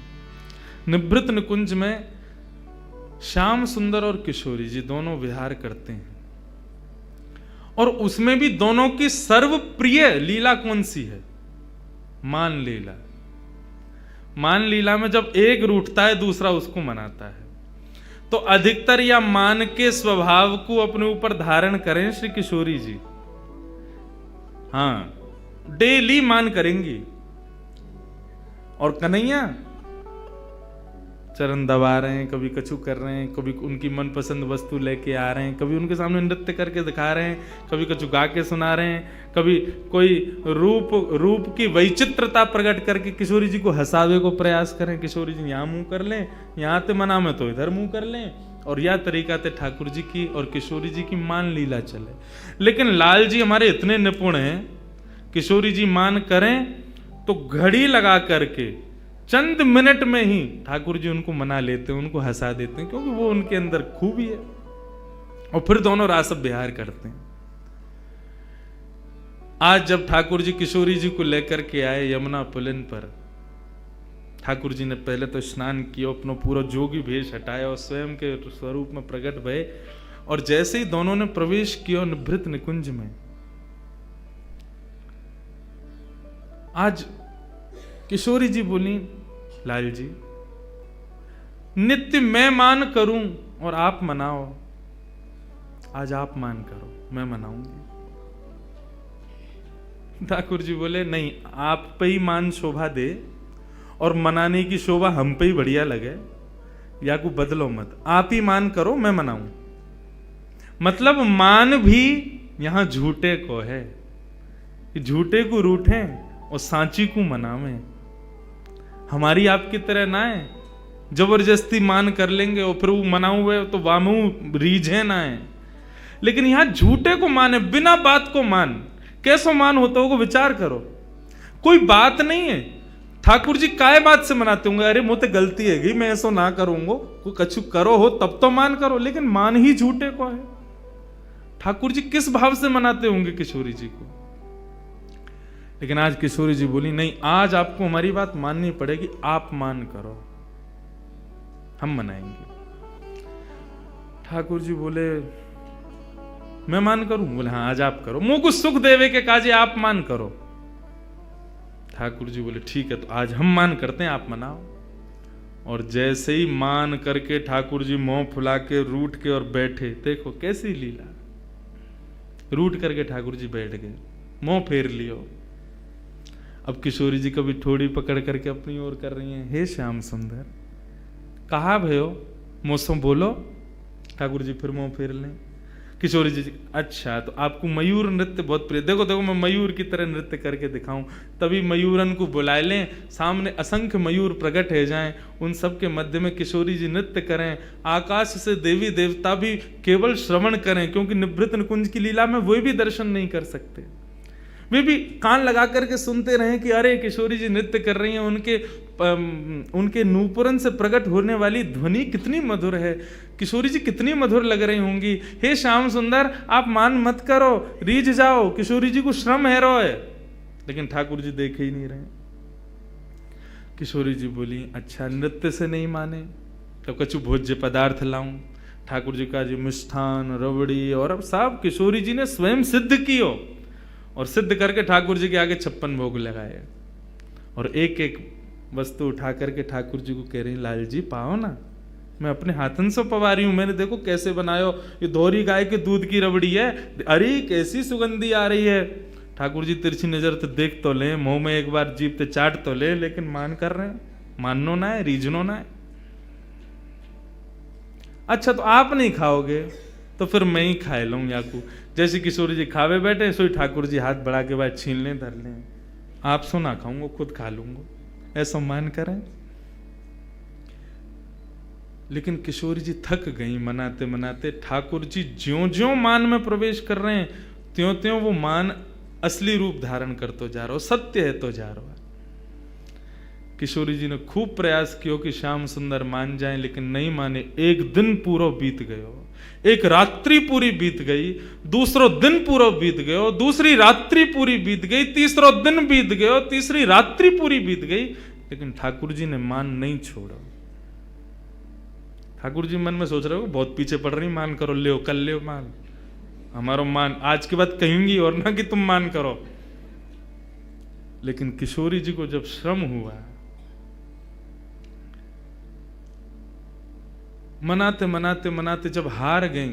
निभृत निकुंज में श्याम सुंदर और किशोरी जी दोनों विहार करते हैं, और उसमें भी दोनों की सर्वप्रिय लीला कौन सी है? मान लीला। मान लीला में जब एक रूठता है दूसरा उसको मनाता है, तो अधिकतर या मान के स्वभाव को अपने ऊपर धारण करें श्री किशोरी जी। हां, डेली मान करेंगी। और कन्हैया चरण दबा रहे हैं, कभी कछु कर रहे हैं, कभी उनकी मनपसंद वस्तु लेके आ रहे हैं, कभी उनके सामने नृत्य करके दिखा रहे हैं, कभी कछु गा के सुना रहे हैं, कभी कोई रूप की वैचित्रता प्रकट करके किशोरी जी को हंसावे को प्रयास करें। किशोरी जी यहाँ मुंह कर लें, यहाँ ते मना में तो इधर मुंह कर लें, और यह तरीका ते ठाकुर जी की और किशोरी जी की मान लीला चले। लेकिन लाल जी हमारे इतने निपुण हैं, किशोरी जी मान करें तो घड़ी लगा करके चंद मिनट में ही ठाकुर जी उनको मना लेते हैं, उनको हंसा देते हैं, क्योंकि वो उनके अंदर खूबी है। और फिर दोनों रास विहार करते हैं। आज जब ठाकुर जी किशोरी जी को लेकर के आए यमुना पुलिन पर, ठाकुर जी ने पहले तो स्नान किया, अपना पूरा जोगी भेष हटाया और स्वयं के स्वरूप में प्रकट भये। और जैसे ही दोनों ने प्रवेश किया निभृत निकुंज में, आज किशोरी जी बोली, लाल जी नित्य मैं मान करूं और आप मनाओ, आज आप मान करो, मैं मनाऊंगी। ठाकुर जी बोले नहीं, आप पे ही मान शोभा दे और मनाने की शोभा हम पे ही बढ़िया लगे, या को बदलो मत, आप ही मान करो, मैं मनाऊं। मतलब मान भी यहां झूठे को है, झूठे को रूठे और सांची को मनावे। हमारी आपकी तरह ना है जबरदस्ती मान कर लेंगे और फिर वो मनाऊ हुए तो वामू रीझे ना है। लेकिन यहां झूठे को माने, बिना बात को मान। कैसो मान होता होगा विचार करो, कोई बात नहीं है। ठाकुर जी काय बात से मनाते होंगे, अरे मुझे गलती है, मैं ऐसा ना करूंगा, कोई कछु करो हो तब तो मान करो, लेकिन मान ही झूठे को है। ठाकुर जी किस भाव से मनाते होंगे किशोरी जी को। लेकिन आज किशोरी जी बोली नहीं, आज आपको हमारी बात माननी पड़ेगी, आप मान करो, हम मनाएंगे। ठाकुर जी बोले मैं मान करूं? बोले हाँ आज आप करो, मुंह को सुख देवे के काजे आप मान करो। ठाकुर जी बोले ठीक है, तो आज हम मान करते हैं, आप मनाओ। और जैसे ही मान करके ठाकुर जी मुंह फुला के रूठ के और बैठे, देखो कैसी लीला, रूठ करके ठाकुर जी बैठ गए, मुंह फेर लियो। अब किशोरी जी कभी ठोड़ी पकड़ करके अपनी ओर कर रही हैं, हे श्याम सुंदर कहा भयो, मुझसे बोलो। ठाकुर जी फिर मुंह फेर लें। किशोरी जी अच्छा, तो आपको मयूर नृत्य बहुत प्रिय, देखो देखो मैं मयूर की तरह नृत्य करके दिखाऊं, तभी मयूरन को बुला लें, सामने असंख्य मयूर प्रकट हो जाएं, उन सब के मध्य में किशोरी जी नृत्य करें, आकाश से देवी देवता भी केवल श्रवण करें, क्योंकि निभृत निकुंज की लीला में वे भी दर्शन नहीं कर सकते, वे भी कान लगा करके सुनते रहें कि अरे किशोरी जी नृत्य कर रही हैं, उनके नूपुरन से प्रकट होने वाली ध्वनि कितनी मधुर है, किशोरी जी कितनी मधुर लग रही होंगी। हे श्याम सुंदर आप मान मत करो, रीझ जाओ, किशोरी जी को श्रम है रो है। लेकिन ठाकुर जी देखे ही नहीं रहे। किशोरी जी बोली अच्छा नृत्य से नहीं माने तो कछु भोज्य पदार्थ लाऊं। ठाकुर जी का जी मिष्ठान रबड़ी और अब सब किशोरी जी ने स्वयं सिद्ध कियो, और सिद्ध करके ठाकुर जी के आगे 56 भोग लगाए, और एक एक वस्तु उठा करके ठाकुर जी को कह रही लाल जी पाओ ना, मैं अपने हाथन से पवा रही हूं, मैंने देखो कैसे बनायो, ये दोहरी गाय के दूध की रबड़ी है, अरे कैसी सुगंधी आ रही है। ठाकुर जी तिरछी नजर तो देख तो ले, मुंह में एक बार जीभ ते चाट तो ले, लेकिन मान कर रहे हैं, माननो ना है, रीझनो ना है। अच्छा तो आप नहीं खाओगे तो फिर मैं ही खाए लूं याकू। जैसे किशोरी जी खावे बैठे, सोई ठाकुर जी हाथ बढ़ा के बाद छीन लें धर लें, आप सो ना खाऊंगा खुद खा लूंगा, ऐसा मान करें। लेकिन किशोरी जी थक गई मनाते मनाते। ठाकुर जी ज्यों ज्यों मान में प्रवेश कर रहे हैं त्यों त्यों वो मान असली रूप धारण करते जा रहा हो, सत्य है तो जा रहा है। किशोरी जी ने खूब प्रयास किया कि श्याम सुंदर मान जाएं, लेकिन नहीं माने। एक दिन पूरा बीत गयो, एक रात्रि पूरी बीत गई, दूसरो दिन पूरा बीत गयो, दूसरी रात्रि पूरी बीत गई, तीसरो दिन बीत गयो, तीसरी रात्रि पूरी बीत गई, लेकिन ठाकुर जी ने मान नहीं छोड़ा। ठाकुर जी मन में सोच रहे हो बहुत पीछे पड़ रही, मान करो, ले कल ले मान, हमारो मान आज के बाद कहेंगी और ना कि तुम मान करो। लेकिन किशोरी जी को जब श्रम हुआ, मनाते मनाते मनाते जब हार गई,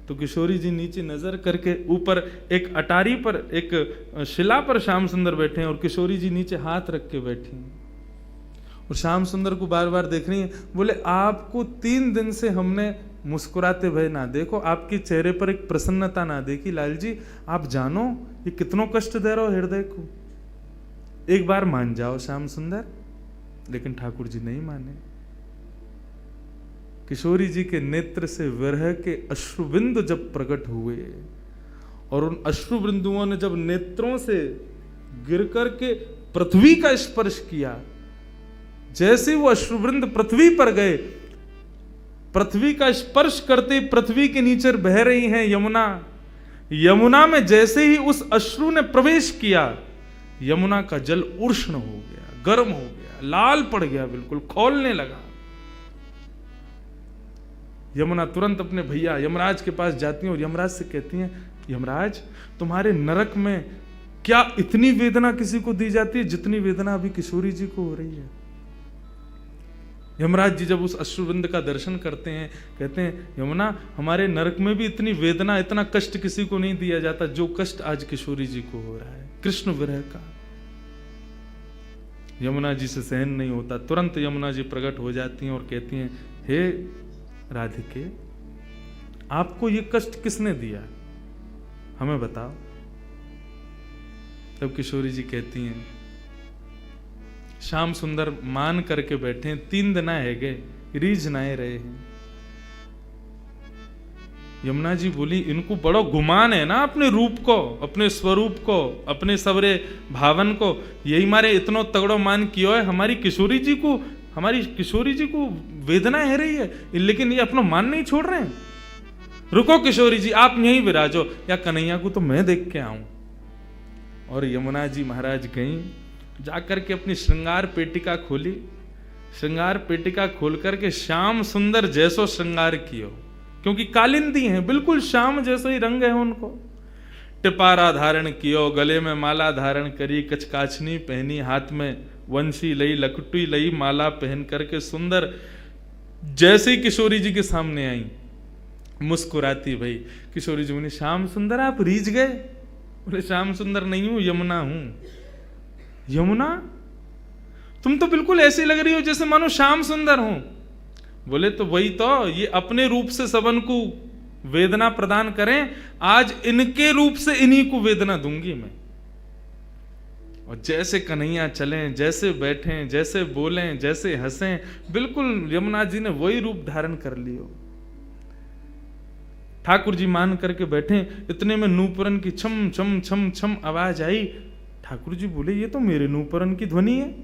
तो किशोरी जी नीचे नजर करके ऊपर एक अटारी पर, एक शिला पर श्याम सुंदर बैठे हैं और किशोरी जी नीचे हाथ रख के बैठी हैं और श्याम सुंदर को बार बार देख रही है। बोले आपको 3 दिन से हमने मुस्कुराते भय ना देखो, आपके चेहरे पर एक प्रसन्नता ना देखी। लाल जी आप जानो ये कितनो कष्ट दे रहा हो हृदय को, एक बार मान जाओ श्याम सुंदर। लेकिन ठाकुर जी नहीं माने। किशोरी जी के नेत्र से विरह के अश्रुबिंदु जब प्रकट हुए और उन अश्रुबिंदुओं ने जब नेत्रों से गिर करके पृथ्वी का स्पर्श किया, जैसे वो अश्रुबिंद पृथ्वी पर गए, पृथ्वी का स्पर्श करते पृथ्वी के नीचे बह रही है यमुना। यमुना में जैसे ही उस अश्रु ने प्रवेश किया, यमुना का जल उष्ण हो गया, गर्म हो गया, लाल पड़ गया, बिल्कुल खौलने लगा। यमुना तुरंत अपने भैया यमराज के पास जाती हैं और यमराज से कहती हैं, यमराज तुम्हारे नरक में क्या इतनी वेदना किसी को दी जाती है जितनी वेदना अभी किशोरी जी को हो रही है। यमराज जी जब उस अश्रुबिंद का दर्शन करते हैं, कहते हैं यमुना हमारे नरक में भी इतनी वेदना, इतना कष्ट किसी को नहीं दिया जाता जो कष्ट आज किशोरी जी को हो रहा है, कृष्ण विरह का। यमुना जी से सहन नहीं होता, तुरंत यमुना जी प्रकट हो जाती हैं और कहती हैं, हे राधिके आपको ये कष्ट किसने दिया, हमें बताओ। तब किशोरी जी कहती हैं, श्याम सुंदर मान करके बैठे, 3 दिन है गए, रीझ नाए रहे हैं। यमुना जी बोली, इनको बड़ो गुमान है ना अपने रूप को, अपने स्वरूप को, अपने सवरे भावन को, यही मारे इतनो तगड़ो मान किया है। हमारी किशोरी जी को वेदना है रही है, लेकिन ये अपना मान नहीं छोड़ रहे हैं। रुको किशोरी जी आप यहीं विराजो, या कन्हैया को तो मैं देख के आऊं। और यमुना जी महाराज गई, जाकर के अपनी श्रृंगार पेटिका खोली, श्रृंगार पेटिका खोल करके श्याम सुंदर जैसो श्रृंगार कियो, क्योंकि कालिंदी हैं, बिल्कुल श्याम जैसे ही रंग है उनको। टिपारा धारण कियो, गले में माला धारण करी, कचकाचनी पहनी, हाथ में वंशी लई, लकुटी लई, माला पहन करके सुंदर जैसे ही किशोरी जी के सामने आई, मुस्कुराती भाई। किशोरी जी बोली, श्याम सुंदर आप रीझ गए? बोले श्याम सुंदर नहीं हूं, यमुना हूं। यमुना तुम तो बिल्कुल ऐसी लग रही हो जैसे मानो श्याम सुंदर हो। बोले तो वही तो, ये अपने रूप से सबन को वेदना प्रदान करें, आज इनके रूप से इन्हीं को वेदना दूंगी मैं। और जैसे कन्हैया चलें, जैसे बैठें, जैसे बोलें, जैसे हंसें, बिल्कुल यमुना जी ने वही रूप धारण कर लियो। ठाकुर जी मान करके बैठे, इतने में नूपुरन की छम छम छम छम आवाज आई। ठाकुर जी बोले, ये तो मेरे नूपुरन की ध्वनि है,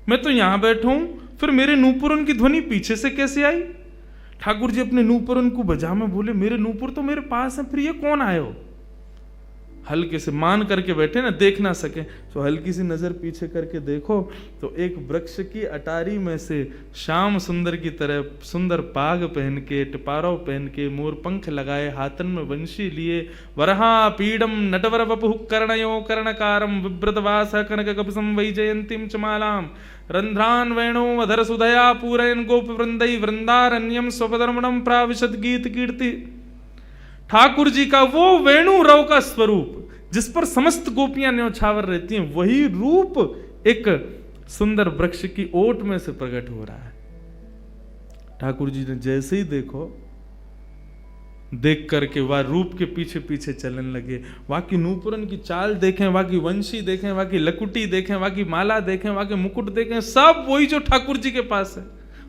मैं तो यहां बैठा हूं, फिर मेरे नूपुरन की ध्वनि पीछे से कैसे आई? ठाकुर जी अपने नूपुरन को बजा में बोले, मेरे नूपुर तो मेरे पास है, फिर ये कौन आयो? हल्के से मान करके बैठे ना, देख ना सके, तो हल्की सी नजर पीछे करके देखो तो एक वृक्ष की अटारी में से श्याम सुंदर की तरह सुंदर पाग पहन के, टिपारो पहन के, मोर पंख लगाए, हाथन में वंशी लिए, वरहा पीडम नटवर वपुः कर्णयो कर्णकारम विव्रतवास कनक कपिसं वैजयंतीं च मालाम रंध्रान वेणो वधर सुधया पूरयन गोप वृंदई वृंदारण्यम स्वपदर्मणम प्राविशद गीत कीर्ति। ठाकुर जी का वो वेणु रव का स्वरूप जिस पर समस्त गोपियां न्यौछावर रहती हैं, वही रूप एक सुंदर वृक्ष की ओट में से प्रकट हो रहा है। ठाकुर जी ने जैसे ही देखो, देख करके वह रूप के पीछे पीछे चलने लगे। वहां की नूपुरन की चाल देखें, वहां की वंशी देखें, वहां की लकुटी देखें, वहां की माला देखें, वहां के मुकुट देखें, सब वही जो ठाकुर जी के पास है,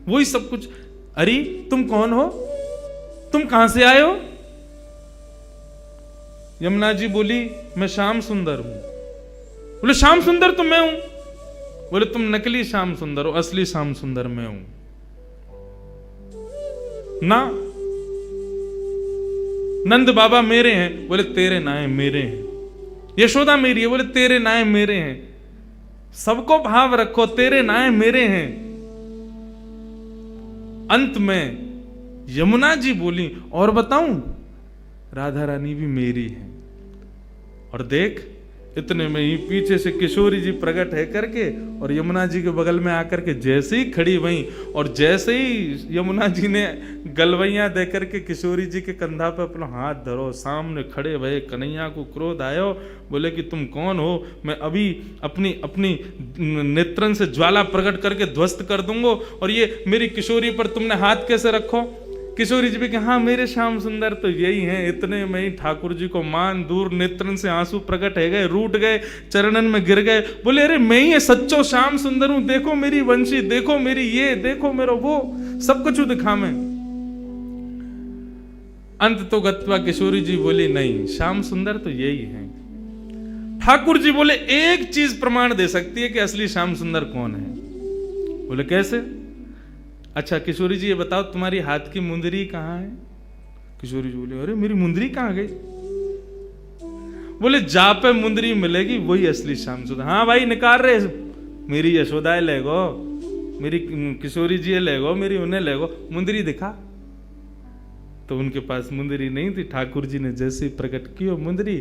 वही सब कुछ अरे तुम कौन हो, तुम कहां से आए हो? यमुना जी बोली मैं श्याम सुंदर हूं। बोले श्याम सुंदर तो मैं हूं। बोले तुम नकली श्याम सुंदर हो, असली श्याम सुंदर मैं हूं ना। नंद बाबा मेरे हैं। बोले तेरे नाए मेरे हैं। यशोदा मेरी है। बोले तेरे नाए मेरे हैं। सबको भाव रखो, तेरे नाए मेरे हैं। अंत में यमुना जी बोली और बताऊं, राधा रानी भी मेरी है। और देख इतने में ही पीछे से किशोरी जी प्रकट है करके और यमुना जी के बगल में आकर के जैसे ही खड़ी वहीं, और जैसे ही यमुना जी ने गलवैया दे करके किशोरी जी के कंधा पे अपना हाथ धरो, सामने खड़े भये कन्हैया को क्रोध आयो। बोले कि तुम कौन हो? मैं अभी अपनी अपनी नेत्रन से ज्वाला प्रकट करके ध्वस्त कर दूंगा, और ये मेरी किशोरी पर तुमने हाथ कैसे रखो? किशोरी जी भी कि हाँ मेरे श्याम सुंदर तो यही हैं। इतने में ही ठाकुर जी को मान दूर नेत्रन से आंसू प्रकट है गए, रूठ गए, चरणन में गिर गए। बोले अरे मैं ही सच्चो श्याम सुंदर हूं, देखो मेरी वंशी, देखो मेरी ये, देखो मेरा वो, सब कुछ दिखा मैं। अंत तो गत्वा किशोरी जी बोली नहीं, श्याम सुंदर तो यही है। ठाकुर जी बोले एक चीज प्रमाण दे सकती है कि असली श्याम सुंदर कौन है। बोले कैसे? अच्छा किशोरी जी ये बताओ तुम्हारी हाथ की मुंदरी कहां है? किशोरी जी बोले अरे मेरी मुंदरी कहां गई? बोले जा पे मुंदरी मिलेगी वही असली श्याम सुंदर। हाँ भाई निकाल रहे, मेरी यशोदा ले गो, मेरी किशोरी जी ले गो, मेरी उन्हें ले गो, मुंदरी दिखा। तो उनके पास मुंदरी नहीं थी। ठाकुर जी ने जैसे प्रकट की वो मुंदरी,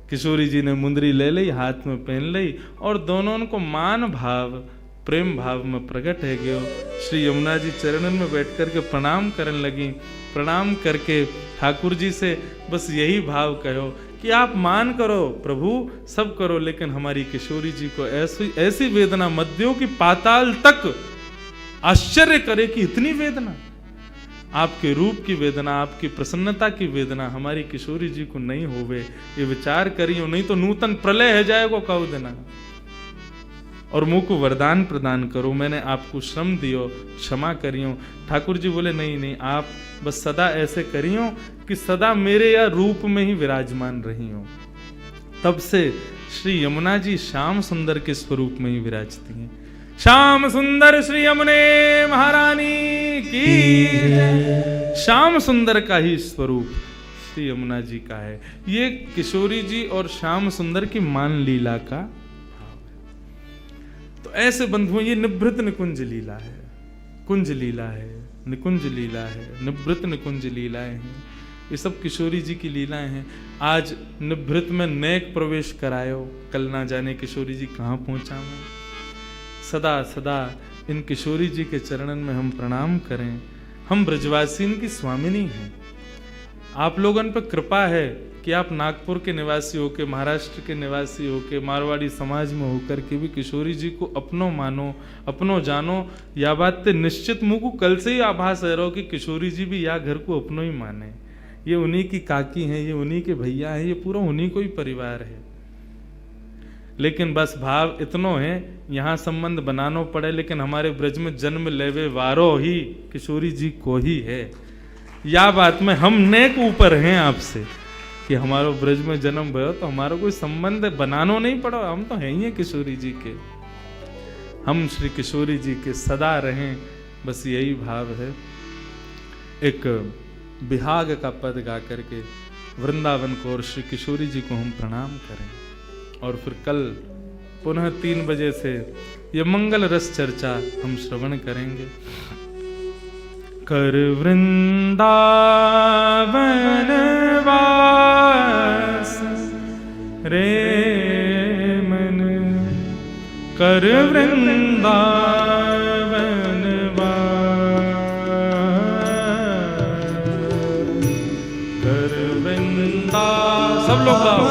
किशोरी जी ने मुंदरी ले ली, हाथ में पहन ली, और दोनों को मान भाव प्रेम भाव में प्रकट है गयो। श्री यमुना जी चरणन में बैठ करके प्रणाम करने लगी। प्रणाम करके ठाकुर जी से बस यही भाव कहो कि आप मान करो प्रभु, सब करो, लेकिन हमारी किशोरी जी को ऐसी ऐसी वेदना मत दो कि पाताल तक आश्चर्य करे कि इतनी वेदना। आपके रूप की वेदना, आपकी प्रसन्नता की वेदना हमारी किशोरी जी को नहीं होवे, ये विचार करियो, नहीं तो नूतन प्रलय है जाएगो कौ देना। और मुंह को वरदान प्रदान करो, मैंने आपको श्रम दियो, क्षमा करियो। ठाकुर जी बोले नहीं नहीं, आप बस सदा ऐसे करियो कि सदा मेरे या रूप में ही विराजमान रही हो। तब से श्री यमुना जी श्याम सुंदर के स्वरूप में ही विराजती हैं। श्याम सुंदर श्री यमुने महारानी की। श्याम सुंदर का ही स्वरूप श्री यमुना जी का है। ये किशोरी जी और श्याम सुंदर की मान लीला का। तो ऐसे बंधुओं ये निभृत निकुंज लीला है, कुंज लीला है, निकुंज लीला है, निभृत निकुंज लीलाएं हैं। ये सब किशोरी जी की लीलाएं हैं। आज निभृत में नेक प्रवेश करायो, कल ना जाने किशोरी जी कहाँ पहुंचा मैं। सदा सदा इन किशोरी जी के चरणन में हम प्रणाम करें। हम ब्रजवासीन की स्वामिनी हैं। आप लोगों पर कृपा है कि आप नागपुर के निवासी होके, महाराष्ट्र के निवासी होके, मारवाड़ी समाज में होकर के भी किशोरी जी को अपनो मानो, अपनो जानो। या बात ते निश्चित मुझको कल से ही आभास है रहो कि किशोरी जी भी या घर को अपनो ही माने। ये उन्हीं की काकी हैं, ये उन्हीं के भैया हैं, ये पूरा उन्हीं को ही परिवार है। लेकिन बस भाव इतनो है, यहाँ संबंध बनानो पड़े, लेकिन हमारे ब्रज में जन्म लेवे वारो ही किशोरी जी को ही है। या बात में हम नेक ऊपर हैं आपसे कि हमारो ब्रज में जन्म भयो तो हमारा कोई संबंध बनानो नहीं पड़ो, हम तो हैं ही किशोरी जी के। हम श्री किशोरी जी के सदा रहें, बस यही भाव है। एक बिहाग का पद गा करके वृंदावन को और श्री किशोरी जी को हम प्रणाम करें, और फिर कल पुनः 3 बजे से ये मंगल रस चर्चा हम श्रवण करेंगे। कर वृंदावन वास रे मन, कर वृंदावन वास, कर वृंदा सब लोग गाओ।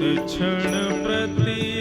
क्षण प्रति